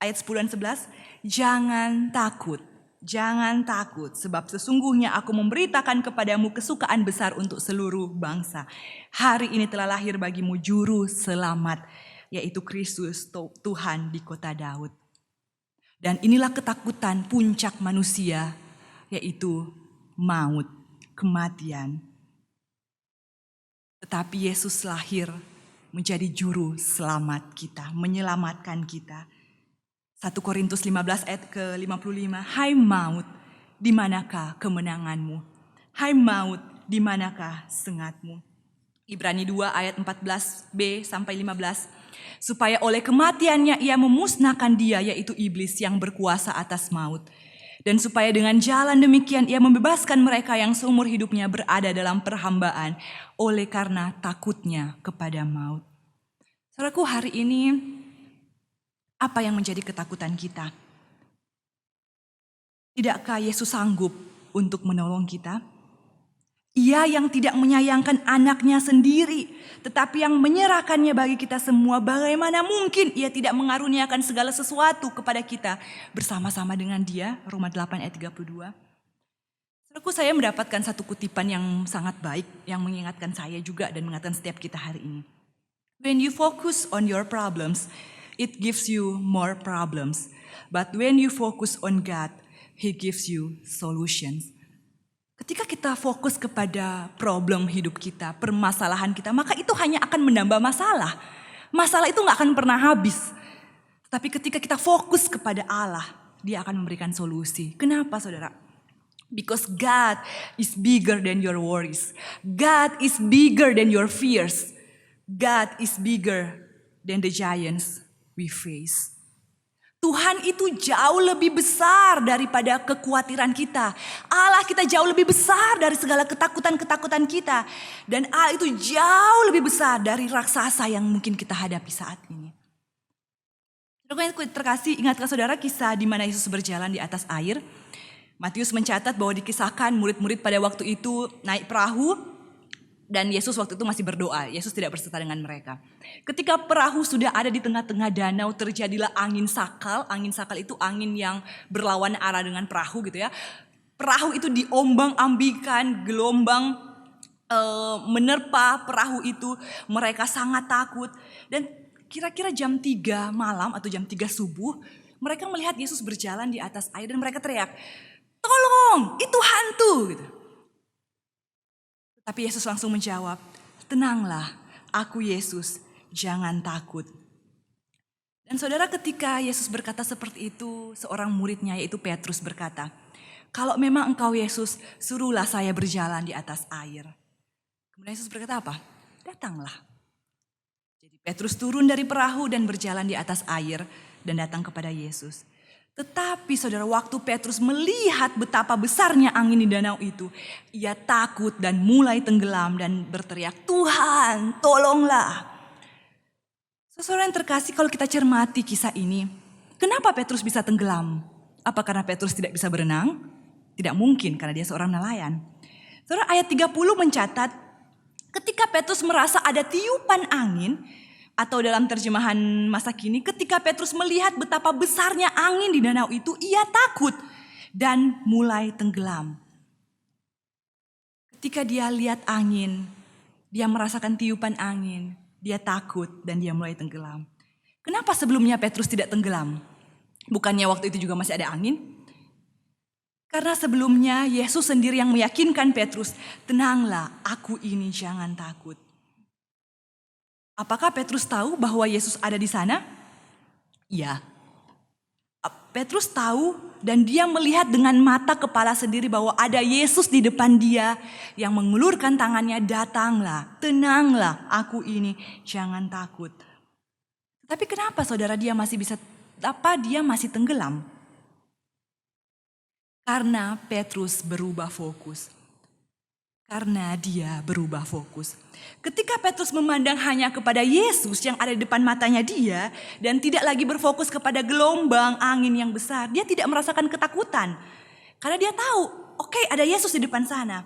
ayat 10 dan 11, jangan takut. Jangan takut, sebab sesungguhnya aku memberitakan kepadamu kesukaan besar untuk seluruh bangsa. Hari ini telah lahir bagimu juru selamat, yaitu Kristus Tuhan di kota Daud. Dan inilah ketakutan puncak manusia, yaitu maut, kematian. Tetapi Yesus lahir menjadi juru selamat kita, menyelamatkan kita. 1 Korintus 15 ayat ke-55. Hai maut, di manakah kemenanganmu? Hai maut, di manakah sengatmu? Ibrani 2 ayat 14b sampai 15. Supaya oleh kematiannya ia memusnahkan dia, yaitu iblis yang berkuasa atas maut. Dan supaya dengan jalan demikian ia membebaskan mereka yang seumur hidupnya berada dalam perhambaan oleh karena takutnya kepada maut. Saudaraku, hari ini apa yang menjadi ketakutan kita? Tidakkah Yesus sanggup untuk menolong kita? Ia yang tidak menyayangkan anaknya sendiri, tetapi yang menyerahkannya bagi kita semua. Bagaimana mungkin ia tidak mengaruniakan segala sesuatu kepada kita bersama-sama dengan dia? Roma 8 ayat 32. Saudaraku, saya mendapatkan satu kutipan yang sangat baik, yang mengingatkan saya juga dan mengingatkan setiap kita hari ini. When you focus on your problems, it gives you more problems. But when you focus on God, He gives you solutions. Ketika kita fokus kepada problem hidup kita, permasalahan kita, maka itu hanya akan menambah masalah. Masalah itu gak akan pernah habis. Tapi ketika kita fokus kepada Allah, Dia akan memberikan solusi. Kenapa saudara? Because God is bigger than your worries. God is bigger than your fears. God is bigger than the giants we face. Tuhan itu jauh lebih besar daripada kekhawatiran kita. Allah kita jauh lebih besar dari segala ketakutan-ketakutan kita. Dan Allah itu jauh lebih besar dari raksasa yang mungkin kita hadapi saat ini. Terkasih, ingatkah saudara kisah di mana Yesus berjalan di atas air? Matius mencatat bahwa dikisahkan murid-murid pada waktu itu naik perahu dan Yesus waktu itu masih berdoa. Yesus tidak berserta dengan mereka. Ketika perahu sudah ada di tengah-tengah danau, terjadilah angin sakal. Angin sakal itu angin yang berlawan arah dengan perahu gitu ya. Perahu itu diombang-ambingkan, gelombang menerpa perahu itu. Mereka sangat takut dan kira-kira jam 3 malam atau jam 3 subuh, mereka melihat Yesus berjalan di atas air dan mereka teriak, "Tolong, itu hantu!" Gitu. Tapi Yesus langsung menjawab, "Tenanglah, aku Yesus, jangan takut." Dan saudara, ketika Yesus berkata seperti itu, seorang muridnya yaitu Petrus berkata, "Kalau memang engkau Yesus, suruhlah saya berjalan di atas air." Kemudian Yesus berkata apa? "Datanglah." Jadi Petrus turun dari perahu dan berjalan di atas air dan datang kepada Yesus. Tetapi saudara, waktu Petrus melihat betapa besarnya angin di danau itu, ia takut dan mulai tenggelam dan berteriak, "Tuhan, tolonglah." Saudara yang terkasih, kalau kita cermati kisah ini, kenapa Petrus bisa tenggelam? Apa karena Petrus tidak bisa berenang? Tidak mungkin, karena dia seorang nelayan. Saudara, ayat 30 mencatat, ketika Petrus merasa ada tiupan angin, atau dalam terjemahan masa kini, ketika Petrus melihat betapa besarnya angin di danau itu, ia takut dan mulai tenggelam. Ketika dia lihat angin, dia merasakan tiupan angin, dia takut dan dia mulai tenggelam. Kenapa sebelumnya Petrus tidak tenggelam? Bukannya waktu itu juga masih ada angin? Karena sebelumnya Yesus sendiri yang meyakinkan Petrus, "Tenanglah, aku ini, jangan takut." Apakah Petrus tahu bahwa Yesus ada di sana? Ya. Petrus tahu dan dia melihat dengan mata kepala sendiri bahwa ada Yesus di depan dia yang mengulurkan tangannya, "Datanglah, tenanglah, aku ini, jangan takut." Tapi kenapa saudara dia masih tenggelam? Karena Petrus berubah fokus. Karena dia berubah fokus. Ketika Petrus memandang hanya kepada Yesus yang ada di depan matanya dia dan tidak lagi berfokus kepada gelombang angin yang besar, dia tidak merasakan ketakutan. Karena dia tahu, oke, ada Yesus di depan sana.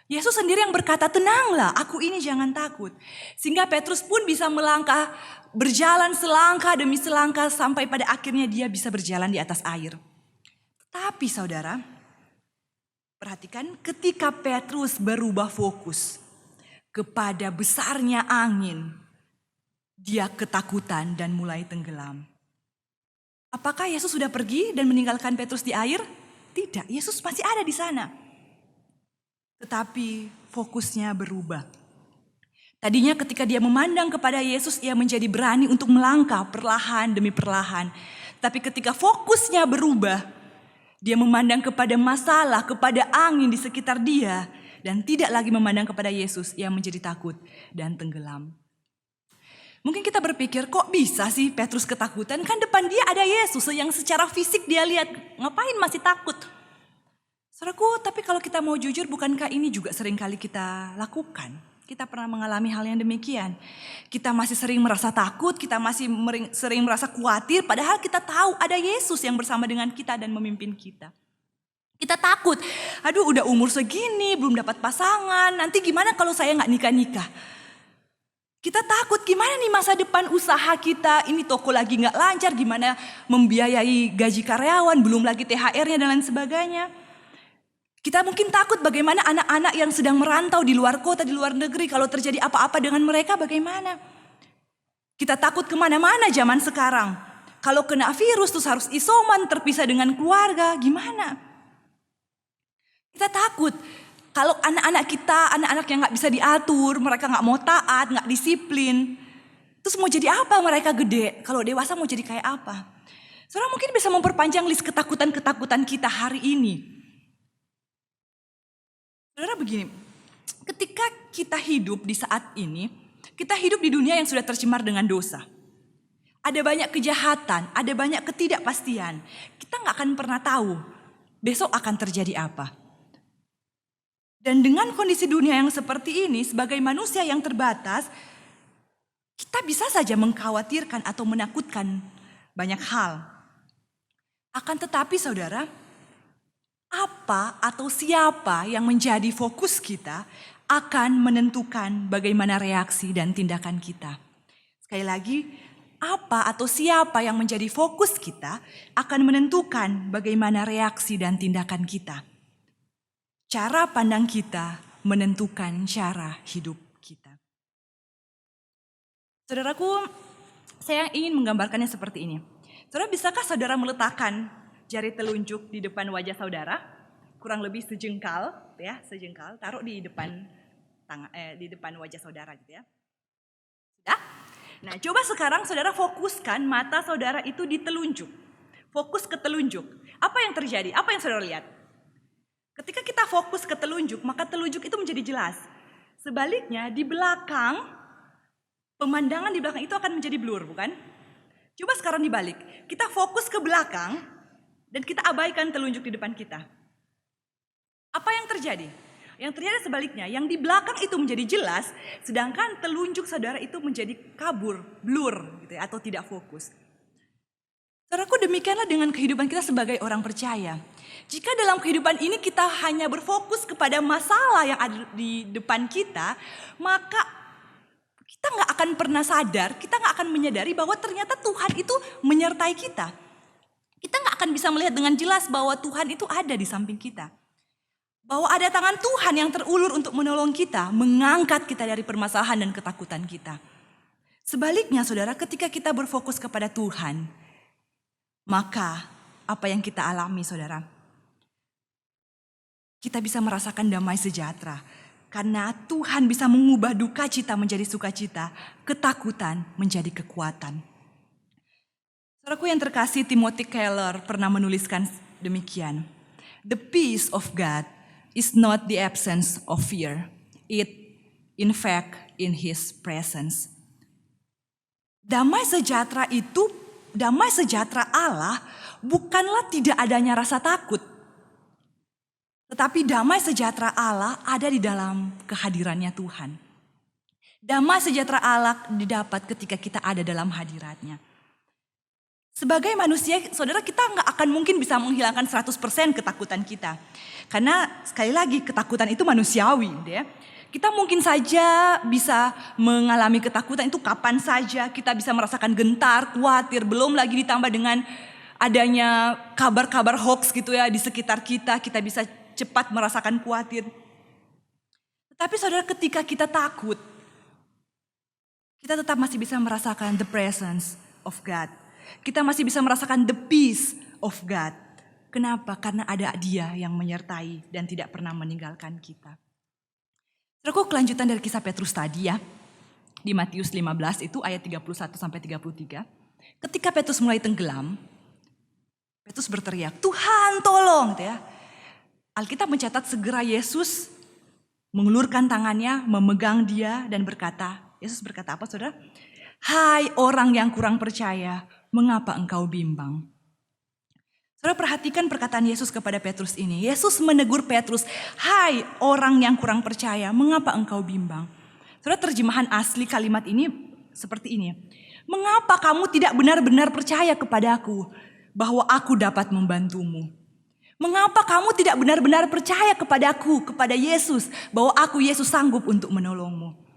Yesus sendiri yang berkata, "Tenanglah, aku ini, jangan takut." Sehingga Petrus pun bisa melangkah, berjalan selangkah demi selangkah sampai pada akhirnya dia bisa berjalan di atas air. Tapi saudara, perhatikan, ketika Petrus berubah fokus kepada besarnya angin, dia ketakutan dan mulai tenggelam. Apakah Yesus sudah pergi dan meninggalkan Petrus di air? Tidak, Yesus masih ada di sana. Tetapi fokusnya berubah. Tadinya ketika dia memandang kepada Yesus, ia menjadi berani untuk melangkah perlahan demi perlahan. Tapi ketika fokusnya berubah, dia memandang kepada masalah, kepada angin di sekitar dia, dan tidak lagi memandang kepada Yesus, ia menjadi takut dan tenggelam. Mungkin kita berpikir, kok bisa sih Petrus ketakutan? Kan depan dia ada Yesus yang secara fisik dia lihat, ngapain masih takut? Saudaraku, tapi kalau kita mau jujur, bukankah ini juga sering kali kita lakukan? Kita pernah mengalami hal yang demikian. Kita masih sering merasa takut, kita masih sering merasa khawatir, padahal kita tahu ada Yesus yang bersama dengan kita dan memimpin kita. Kita takut, aduh udah umur segini, belum dapat pasangan, nanti gimana kalau saya gak nikah-nikah? Kita takut gimana nih masa depan usaha kita, ini toko lagi gak lancar, gimana membiayai gaji karyawan, belum lagi THR-nya dan lain sebagainya. Kita mungkin takut bagaimana anak-anak yang sedang merantau di luar kota, di luar negeri, kalau terjadi apa-apa dengan mereka bagaimana. Kita takut kemana-mana zaman sekarang. Kalau kena virus terus harus isoman, terpisah dengan keluarga, gimana? Kita takut kalau anak-anak kita, anak-anak yang gak bisa diatur, mereka gak mau taat, gak disiplin. Terus mau jadi apa mereka gede? Kalau dewasa mau jadi kayak apa? Saudara mungkin bisa memperpanjang list ketakutan-ketakutan kita hari ini. Saudara begini, ketika kita hidup di saat ini, kita hidup di dunia yang sudah tercemar dengan dosa. Ada banyak kejahatan, ada banyak ketidakpastian. Kita nggak akan pernah tahu besok akan terjadi apa. Dan dengan kondisi dunia yang seperti ini, sebagai manusia yang terbatas, kita bisa saja mengkhawatirkan atau menakutkan banyak hal. Akan tetapi saudara, apa atau siapa yang menjadi fokus kita akan menentukan bagaimana reaksi dan tindakan kita. Sekali lagi, apa atau siapa yang menjadi fokus kita akan menentukan bagaimana reaksi dan tindakan kita. Cara pandang kita menentukan cara hidup kita. Saudaraku, saya ingin menggambarkannya seperti ini. Saudara, bisakah saudara meletakkan jari telunjuk di depan wajah saudara? Kurang lebih sejengkal, ya, sejengkal. Taruh di depan di depan wajah saudara gitu ya. Sudah? Nah, coba sekarang saudara fokuskan mata saudara itu di telunjuk. Fokus ke telunjuk. Apa yang terjadi? Apa yang saudara lihat? Ketika kita fokus ke telunjuk, maka telunjuk itu menjadi jelas. Sebaliknya, di belakang, pemandangan di belakang itu akan menjadi blur, bukan? Coba sekarang dibalik. Kita fokus ke belakang dan kita abaikan telunjuk di depan kita. Apa yang terjadi? Yang terjadi sebaliknya, yang di belakang itu menjadi jelas, sedangkan telunjuk saudara itu menjadi kabur, blur gitu ya, atau tidak fokus. Saudaraku, demikianlah dengan kehidupan kita sebagai orang percaya. Jika dalam kehidupan ini kita hanya berfokus kepada masalah yang ada di depan kita, maka kita nggak akan pernah sadar, kita nggak akan menyadari bahwa ternyata Tuhan itu menyertai kita. Kita nggak akan bisa melihat dengan jelas bahwa Tuhan itu ada di samping kita. Bahwa ada tangan Tuhan yang terulur untuk menolong kita, mengangkat kita dari permasalahan dan ketakutan kita. Sebaliknya saudara, ketika kita berfokus kepada Tuhan, maka apa yang kita alami saudara? Kita bisa merasakan damai sejahtera. Karena Tuhan bisa mengubah duka cita menjadi sukacita, ketakutan menjadi kekuatan. Saudaraku yang terkasih, Timothy Keller pernah menuliskan demikian. The peace of God is not the absence of fear. It, in fact, in His presence. Damai sejahtera Allah bukanlah tidak adanya rasa takut. Tetapi damai sejahtera Allah ada di dalam kehadirannya Tuhan. Damai sejahtera Allah didapat ketika kita ada dalam hadiratnya. Sebagai manusia, saudara, kita nggak akan mungkin bisa menghilangkan 100% ketakutan kita. Karena sekali lagi ketakutan itu manusiawi. Ya. Kita mungkin saja bisa mengalami ketakutan itu kapan saja. Kita bisa merasakan gentar, khawatir, belum lagi ditambah dengan adanya kabar-kabar hoax gitu ya di sekitar kita. Kita bisa cepat merasakan khawatir. Tetapi saudara, ketika kita takut, kita tetap masih bisa merasakan the presence of God. Kita masih bisa merasakan the peace of God. Kenapa? Karena ada Dia yang menyertai dan tidak pernah meninggalkan kita. Saudaraku, kelanjutan dari kisah Petrus tadi ya. Di Matius 15 itu ayat 31 sampai 33. Ketika Petrus mulai tenggelam, Petrus berteriak, "Tuhan, tolong!" gitu ya. Alkitab mencatat segera Yesus mengulurkan tangannya, memegang dia dan berkata, Yesus berkata apa saudara? "Hai orang yang kurang percaya, mengapa engkau bimbang?" Saudara, perhatikan perkataan Yesus kepada Petrus ini. Yesus menegur Petrus, "Hai orang yang kurang percaya, mengapa engkau bimbang?" Saudara, terjemahan asli kalimat ini seperti ini. "Mengapa kamu tidak benar-benar percaya kepadaku bahwa aku dapat membantumu? Mengapa kamu tidak benar-benar percaya kepadaku, kepada Yesus, bahwa aku Yesus sanggup untuk menolongmu?"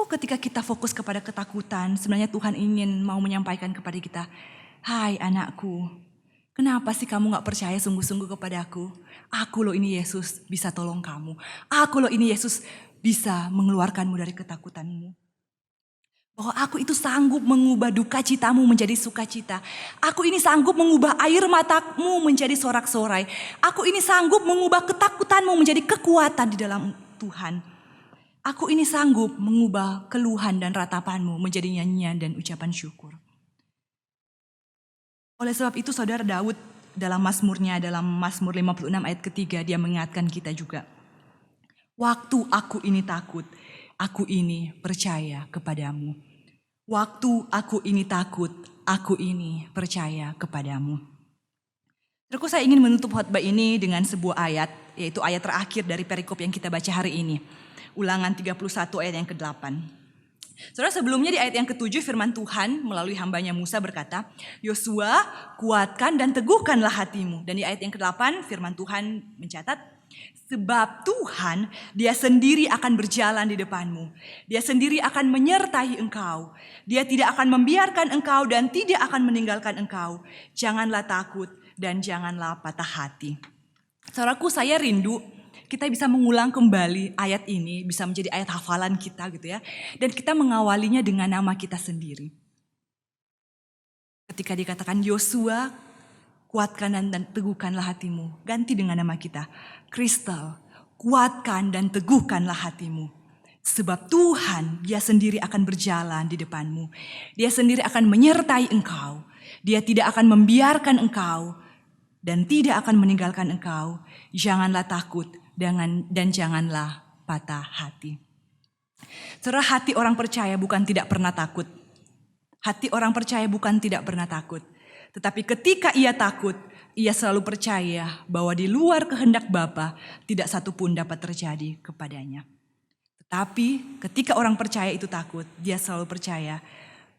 Ketika kita fokus kepada ketakutan, sebenarnya Tuhan ingin mau menyampaikan kepada kita, "Hai anakku, kenapa sih kamu gak percaya sungguh-sungguh kepadaku? Aku loh ini Yesus bisa tolong kamu. Aku loh ini Yesus bisa mengeluarkanmu dari ketakutanmu. Bahwa aku itu sanggup mengubah duka citamu menjadi sukacita. Aku ini sanggup mengubah air matamu menjadi sorak-sorai. Aku ini sanggup mengubah ketakutanmu menjadi kekuatan di dalam Tuhan. Aku ini sanggup mengubah keluhan dan ratapanmu menjadi nyanyian dan ucapan syukur. Oleh sebab itu saudara Daud dalam Mazmurnya, dalam Mazmur 56 ayat ketiga, dia mengingatkan kita juga. Waktu aku ini takut, aku ini percaya kepadamu. Waktu aku ini takut, aku ini percaya kepadamu. Terus saya ingin menutup khotbah ini dengan sebuah ayat, yaitu ayat terakhir dari perikop yang kita baca hari ini. Ulangan 31 ayat yang ke-8. Saudara, sebelumnya di ayat yang ke-7 firman Tuhan melalui hambanya Musa berkata, Yosua, kuatkan dan teguhkanlah hatimu. Dan di ayat yang ke-8 firman Tuhan mencatat, sebab Tuhan dia sendiri akan berjalan di depanmu. Dia sendiri akan menyertai engkau. Dia tidak akan membiarkan engkau dan tidak akan meninggalkan engkau. Janganlah takut dan janganlah patah hati. Saudaraku, saya rindu kita bisa mengulang kembali ayat ini, bisa menjadi ayat hafalan kita gitu ya. Dan kita mengawalinya dengan nama kita sendiri. Ketika dikatakan Yosua, kuatkan dan teguhkanlah hatimu. Ganti dengan nama kita. Kristal, kuatkan dan teguhkanlah hatimu. Sebab Tuhan, dia sendiri akan berjalan di depanmu. Dia sendiri akan menyertai engkau. Dia tidak akan membiarkan engkau dan tidak akan meninggalkan engkau. Janganlah takut dan janganlah patah hati. Saudara, hati orang percaya bukan tidak pernah takut. Hati orang percaya bukan tidak pernah takut. Tetapi ketika ia takut, ia selalu percaya bahwa di luar kehendak Bapa tidak satu pun dapat terjadi kepadanya. Tetapi ketika orang percaya itu takut, dia selalu percaya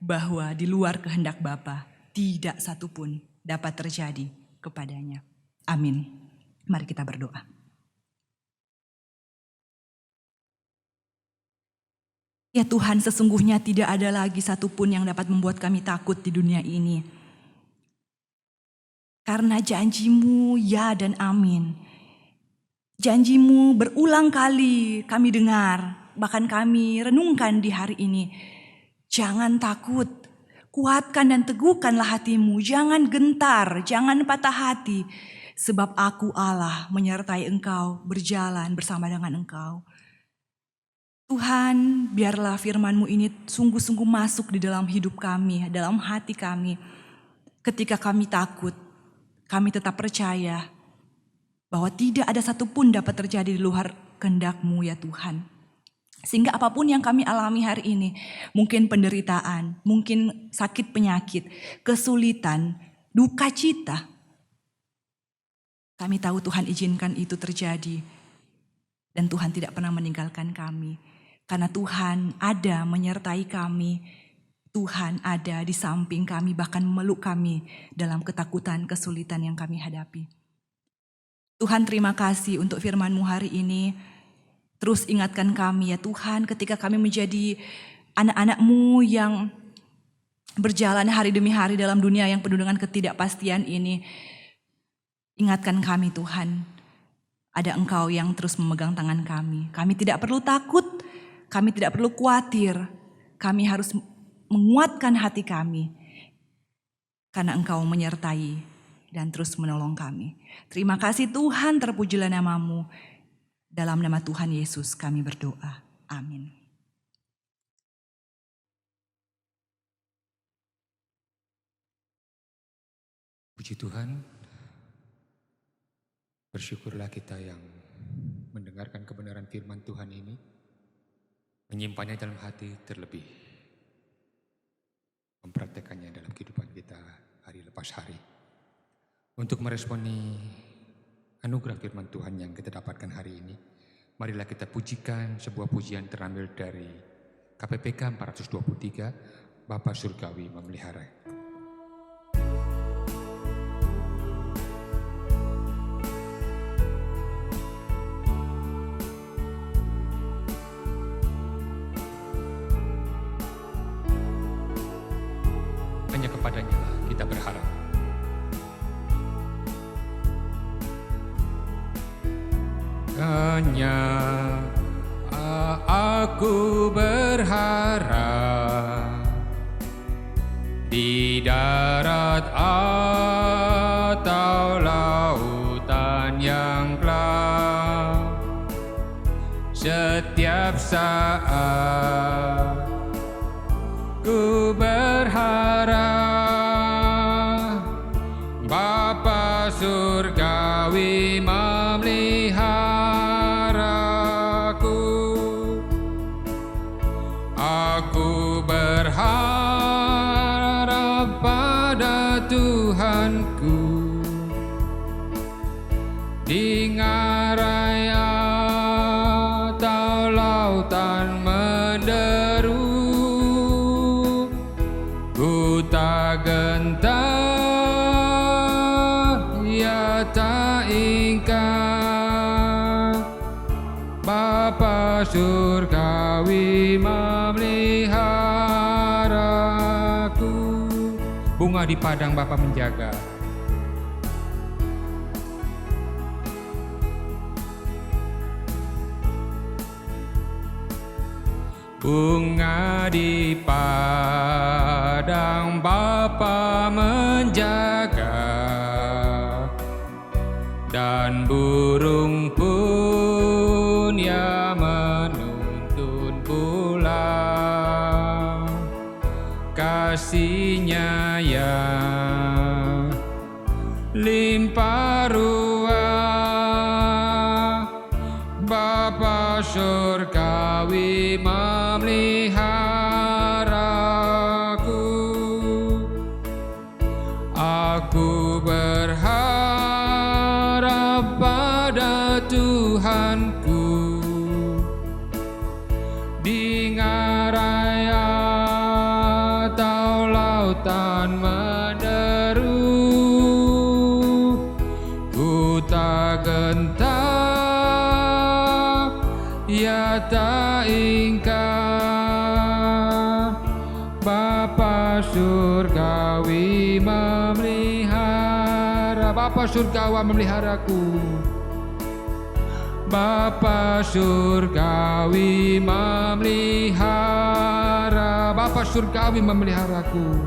bahwa di luar kehendak Bapa tidak satu pun dapat terjadi kepadanya. Amin. Mari kita berdoa. Ya Tuhan, sesungguhnya tidak ada lagi satupun yang dapat membuat kami takut di dunia ini. Karena janji-Mu ya dan amin. Janji-Mu berulang kali kami dengar, bahkan kami renungkan di hari ini. Jangan takut, kuatkan dan teguhkanlah hatimu, jangan gentar, jangan patah hati. Sebab aku Allah menyertai engkau, berjalan bersama dengan engkau. Tuhan, biarlah firman-Mu ini sungguh-sungguh masuk di dalam hidup kami, dalam hati kami. Ketika kami takut, kami tetap percaya bahwa tidak ada satupun dapat terjadi di luar kehendak-Mu ya Tuhan. Sehingga apapun yang kami alami hari ini, mungkin penderitaan, mungkin sakit penyakit, kesulitan, duka cita. Kami tahu Tuhan izinkan itu terjadi. Dan Tuhan tidak pernah meninggalkan kami. Karena Tuhan ada menyertai kami. Tuhan ada di samping kami, bahkan memeluk kami dalam ketakutan, kesulitan yang kami hadapi. Tuhan, terima kasih untuk firman-Mu hari ini. Terus ingatkan kami ya Tuhan, ketika kami menjadi anak-anak-Mu yang berjalan hari demi hari dalam dunia yang penuh dengan ketidakpastian ini. Ingatkan kami Tuhan, ada Engkau yang terus memegang tangan kami. Kami tidak perlu takut, kami tidak perlu khawatir. Kami harus menguatkan hati kami. Karena Engkau menyertai dan terus menolong kami. Terima kasih Tuhan, terpujilah nama-Mu. Dalam nama Tuhan Yesus kami berdoa. Amin. Puji Tuhan, bersyukurlah kita yang mendengarkan kebenaran firman Tuhan ini, menyimpannya dalam hati, terlebih mempraktekannya dalam kehidupan kita hari lepas hari. Untuk meresponi anugerah firman Tuhan yang kita dapatkan hari ini, marilah kita pujikan sebuah pujian terambil dari KPPK 423, Bapa Surgawi Memelihara. Hanya kepadanya kita berharap. Hanya aku berharap di darat atau lautan yang gelap, setiap saat. Ku berharap Bapa surgawi memeliharaku. Aku berharap pada Tuhanku di ngarai atau lautan menderu. Ku tak gentar, ya tak ingkar, Bapa surgawi memeliharaku. Bunga di padang Bapa menjaga. Bunga di padang Bapa menjaga, dan burung pun ia menuntun pulang. Kasih-Nya yang limpah ruah, Bapa surgawi memeliharaku. Aku berharap pada Tuhanku di ngarai atau lautan menderu. Ku tak gentar, ya tak ingkar, Bapa surgawi memelihara. Bapa surgawi memeliharaku. Bapa surgawi memelihara. Bapa surgawi memeliharaku.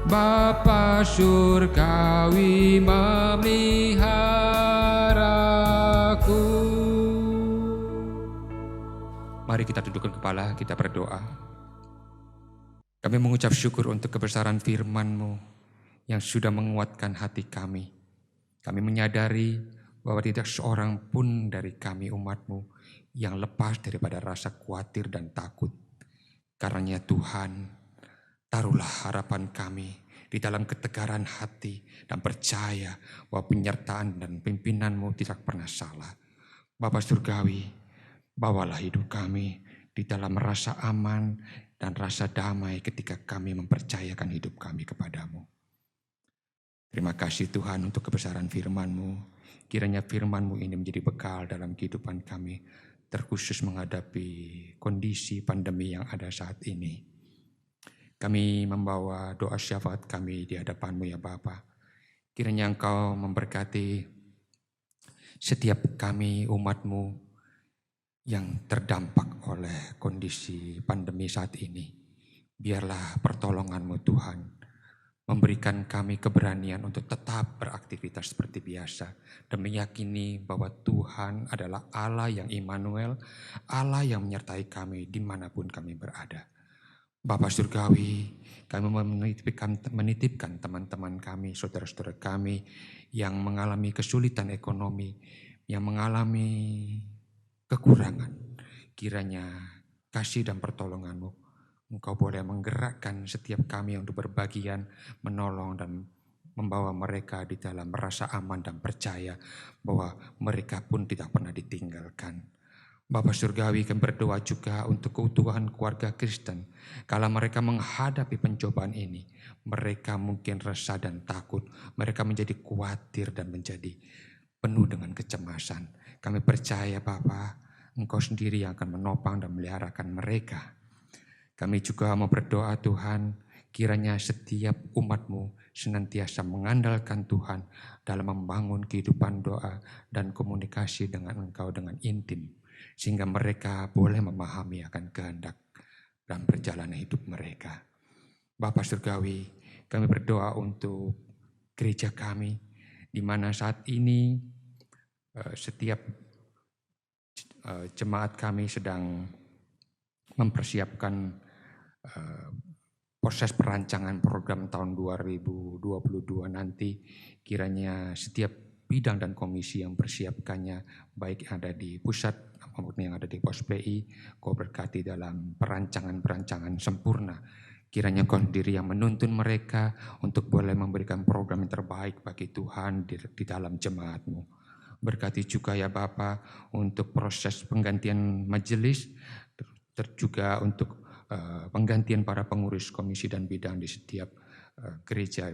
Bapa surgawi memeliharaku. Mari kita dudukkan kepala, kita berdoa. Kami mengucap syukur untuk kebesaran firman-Mu yang sudah menguatkan hati kami. Kami menyadari bahwa tidak seorang pun dari kami umat-Mu yang lepas daripada rasa khawatir dan takut. Karenanya Tuhan, taruhlah harapan kami di dalam ketegaran hati dan percaya bahwa penyertaan dan pimpinan-Mu tidak pernah salah. Bapa surgawi, bawalah hidup kami di dalam rasa aman dan rasa damai ketika kami mempercayakan hidup kami kepadamu. Terima kasih Tuhan untuk kebesaran firman-Mu. Kiranya firman-Mu ini menjadi bekal dalam kehidupan kami, terkhusus menghadapi kondisi pandemi yang ada saat ini. Kami membawa doa syafaat kami di hadapan-Mu ya Bapa. Kiranya Engkau memberkati setiap kami umat-Mu yang terdampak oleh kondisi pandemi saat ini. Biarlah pertolongan-Mu Tuhan memberikan kami keberanian untuk tetap beraktivitas seperti biasa dan meyakini bahwa Tuhan adalah Allah yang Immanuel, Allah yang menyertai kami dimanapun kami berada. Bapa surgawi, kami menitipkan teman-teman kami, saudara-saudara kami yang mengalami kesulitan ekonomi, yang mengalami kekurangan. Kiranya kasih dan pertolongan-Mu, Engkau boleh menggerakkan setiap kami untuk berbagian, menolong dan membawa mereka di dalam rasa aman dan percaya bahwa mereka pun tidak pernah ditinggalkan. Bapa surgawi, kami berdoa juga untuk keutuhan keluarga Kristen. Kalau mereka menghadapi pencobaan ini, mereka mungkin resah dan takut, mereka menjadi khawatir dan menjadi penuh dengan kecemasan. Kami percaya Bapa, Engkau sendiri yang akan menopang dan meliharakan mereka. Kami juga mau berdoa Tuhan, kiranya setiap umat-Mu senantiasa mengandalkan Tuhan dalam membangun kehidupan doa dan komunikasi dengan Engkau dengan intim. Sehingga mereka boleh memahami akan kehendak dan perjalanan hidup mereka. Bapa surgawi, kami berdoa untuk gereja kami, di mana saat ini setiap jemaat kami sedang mempersiapkan proses perancangan program tahun 2022 nanti. Kiranya setiap bidang dan komisi yang persiapkannya, baik yang ada di pusat maupun yang ada di pos PI, Kau berkati dalam perancangan-perancangan sempurna. Kiranya Kau sendiri yang menuntun mereka untuk boleh memberikan program yang terbaik bagi Tuhan di dalam jemaat-Mu. Berkati juga ya Bapa untuk proses penggantian majelis, juga untuk penggantian para pengurus komisi dan bidang di setiap gereja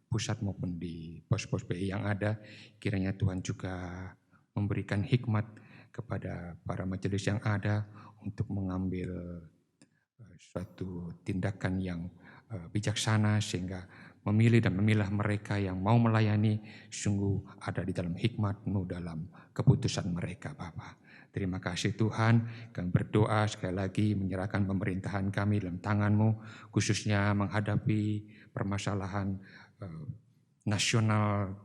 pusat maupun di pos-pos PI yang ada. Kiranya Tuhan juga memberikan hikmat kepada para majelis yang ada untuk mengambil suatu tindakan yang bijaksana, sehingga memilih dan memilah mereka yang mau melayani sungguh ada di dalam hikmat-Mu dalam keputusan mereka Bapa. Terima kasih Tuhan, kami berdoa sekali lagi menyerahkan pemerintahan kami dalam tangan-Mu, khususnya menghadapi permasalahan nasional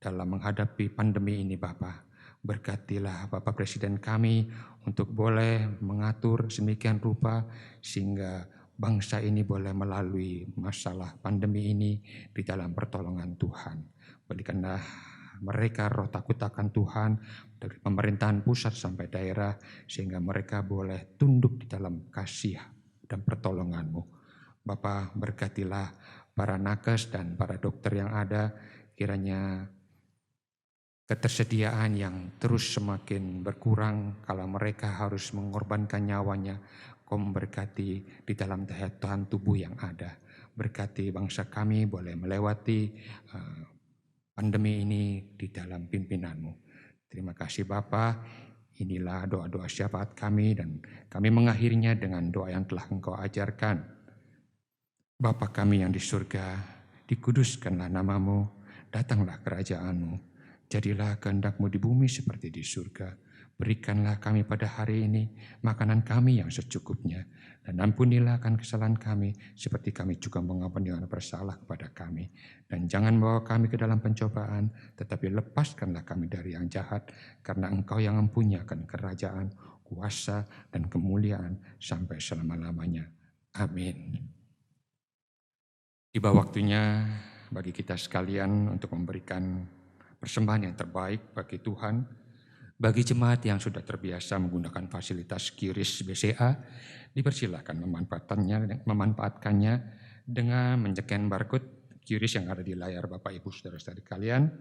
dalam menghadapi pandemi ini Bapa. Berkatilah Bapak Presiden kami untuk boleh mengatur sedemikian rupa sehingga bangsa ini boleh melalui masalah pandemi ini di dalam pertolongan Tuhan. Berikanlah mereka roh takut akan Tuhan dari pemerintahan pusat sampai daerah, sehingga mereka boleh tunduk di dalam kasih dan pertolongan-Mu. Bapa, berkatilah para nakes dan para dokter yang ada, kiranya ketersediaan yang terus semakin berkurang kalau mereka harus mengorbankan nyawanya. Kau memberkati di dalam daya-tahan tubuh yang ada. Berkati bangsa kami boleh melewati pandemi ini di dalam pimpinan-Mu. Terima kasih Bapa. Inilah doa-doa syafaat kami dan kami mengakhirinya dengan doa yang telah Engkau ajarkan. Bapa kami yang di surga, dikuduskanlah nama-Mu, datanglah kerajaan-Mu. Jadilah kehendak-Mu di bumi seperti di surga. Berikanlah kami pada hari ini makanan kami yang secukupnya, dan ampunilah akan kesalahan kami seperti kami juga mengampuni orang bersalah kepada kami. Dan jangan bawa kami ke dalam pencobaan, tetapi lepaskanlah kami dari yang jahat, karena Engkau yang mempunyai kerajaan, kuasa, dan kemuliaan sampai selama-lamanya. Amin. Tiba waktunya bagi kita sekalian untuk memberikan persembahan yang terbaik bagi Tuhan. Bagi jemaat yang sudah terbiasa menggunakan fasilitas QRIS BCA, dipersilakan memanfaatkannya dengan men-scan barcode QRIS yang ada di layar Bapak Ibu Saudara-saudari kalian.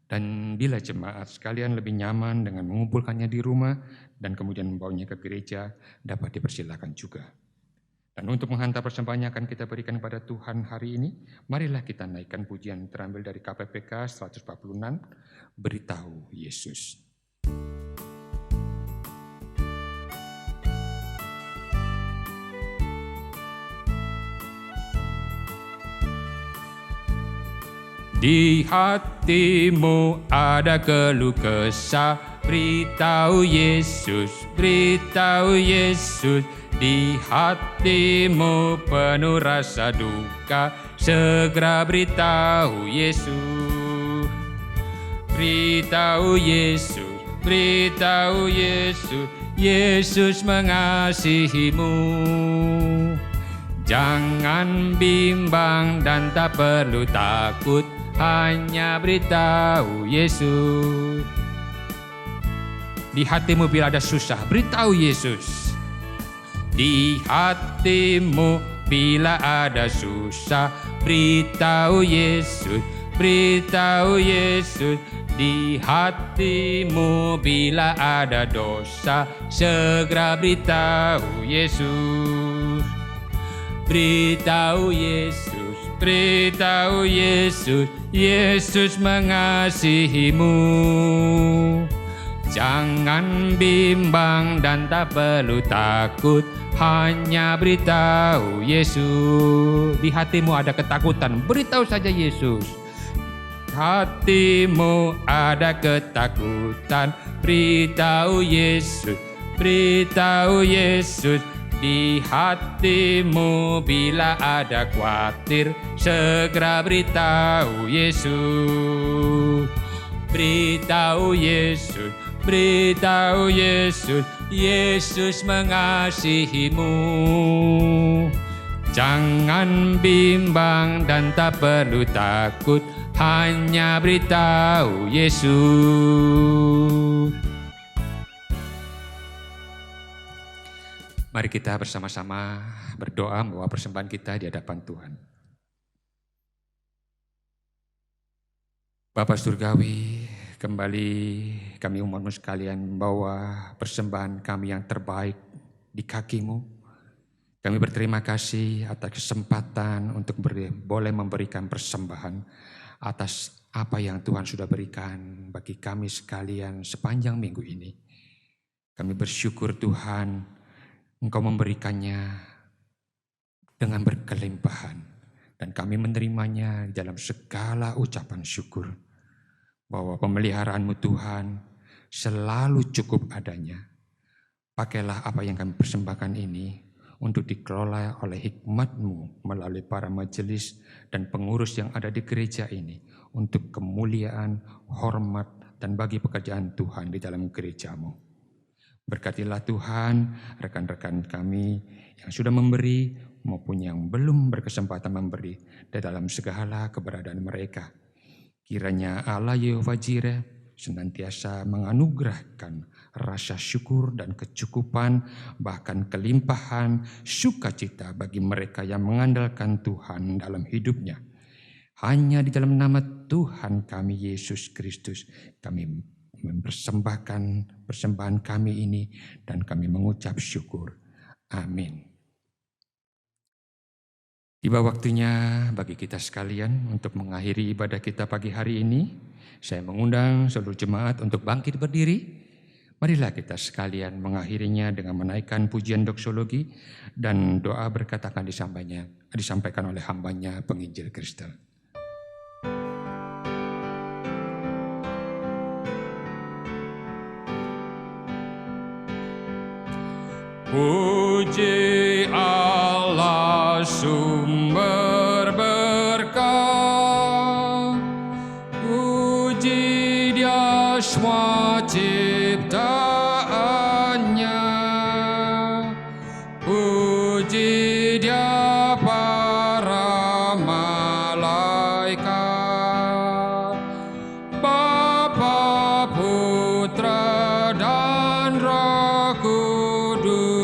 Dan bila jemaat sekalian lebih nyaman dengan mengumpulkannya di rumah dan kemudian membawanya ke gereja, dapat dipersilakan juga. Dan untuk menghantar persembahannya akan kita berikan kepada Tuhan hari ini, marilah kita naikkan pujian terambil dari KPPK 146, Beritahu Yesus. Di hatimu ada keluh kesah, beritahu Yesus, beritahu Yesus. Di hatimu penuh rasa duka, segera beritahu Yesus. Beritahu Yesus, beritahu Yesus, Yesus mengasihimu. Jangan bimbang dan tak perlu takut, hanya beritahu Yesus. Di hatimu bila ada susah, beritahu Yesus. Di hatimu bila ada susah, beritahu Yesus, beritahu Yesus. Di hatimu bila ada dosa, segera beritahu Yesus. Beritahu Yesus, beritahu Yesus, Yesus mengasihimu. Jangan bimbang dan tak perlu takut, hanya beritahu Yesus. Di hatimu ada ketakutan, beritahu saja Yesus. Hatimu ada ketakutan, beritahu Yesus, beritahu Yesus. Di hatimu bila ada khawatir, segera beritahu Yesus. Beritahu Yesus, beritahu Yesus, Yesus mengasihimu. Jangan bimbang dan tak perlu takut, hanya beritahu Yesus. Mari kita bersama-sama berdoa membawa persembahan kita di hadapan Tuhan. Bapa Surgawi, kembali kami umatmu sekalian membawa persembahan kami yang terbaik di kaki-Mu. Kami berterima kasih atas kesempatan untuk boleh memberikan persembahan atas apa yang Tuhan sudah berikan bagi kami sekalian sepanjang minggu ini. Kami bersyukur Tuhan, Engkau memberikannya dengan berkelimpahan dan kami menerimanya dalam segala ucapan syukur bahwa pemeliharaan-Mu Tuhan selalu cukup adanya. Pakailah apa yang kami persembahkan ini untuk dikelola oleh hikmat-Mu melalui para majelis dan pengurus yang ada di gereja ini untuk kemuliaan, hormat, dan bagi pekerjaan Tuhan di dalam gereja-Mu. Berkatilah Tuhan rekan-rekan kami yang sudah memberi maupun yang belum berkesempatan memberi di dalam segala keberadaan mereka. Kiranya Allah Yehova Jireh senantiasa menganugerahkan rasa syukur dan kecukupan, bahkan kelimpahan sukacita bagi mereka yang mengandalkan Tuhan dalam hidupnya. Hanya di dalam nama Tuhan kami Yesus Kristus kami mempersembahkan persembahan kami ini dan kami mengucap syukur. Amin. Tiba waktunya bagi kita sekalian untuk mengakhiri ibadah kita pagi hari ini. Saya mengundang seluruh jemaat untuk bangkit berdiri. Marilah kita sekalian mengakhirinya dengan menaikkan pujian doksologi dan doa berkat akan disampaikan oleh hambanya penginjil Kristen. Puji Allah sumber berkah, puji Dia semua ciptaannya, puji Dia para malaikat, Bapa, Putra, dan Roh Kudus.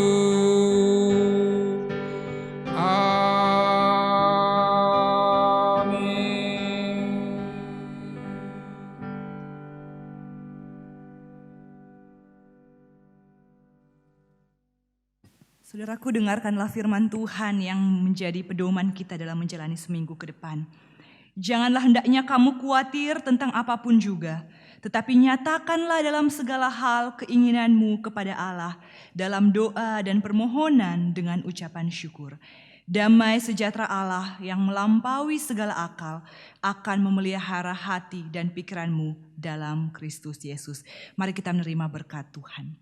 Saudaraku, dengarkanlah firman Tuhan yang menjadi pedoman kita dalam menjalani seminggu ke depan. Janganlah hendaknya kamu khawatir tentang apapun juga, tetapi nyatakanlah dalam segala hal keinginanmu kepada Allah dalam doa dan permohonan dengan ucapan syukur. Damai sejahtera Allah yang melampaui segala akal akan memelihara hati dan pikiranmu dalam Kristus Yesus. Mari kita menerima berkat Tuhan.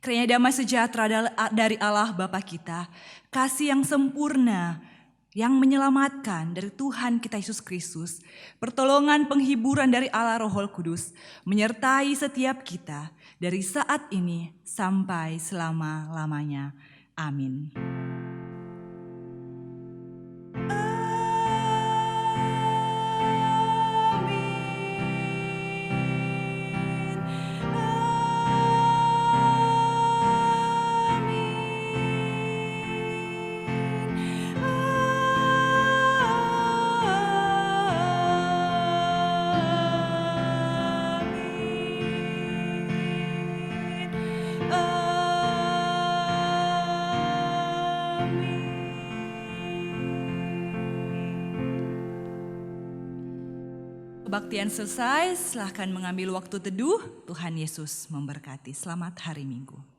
Kiranya damai sejahtera dari Allah Bapa kita, kasih yang sempurna, yang menyelamatkan dari Tuhan kita Yesus Kristus, pertolongan penghiburan dari Allah Roh Kudus, menyertai setiap kita dari saat ini sampai selama-lamanya. Amin. Kebaktian selesai, silahkan mengambil waktu teduh. Tuhan Yesus memberkati. Selamat hari Minggu.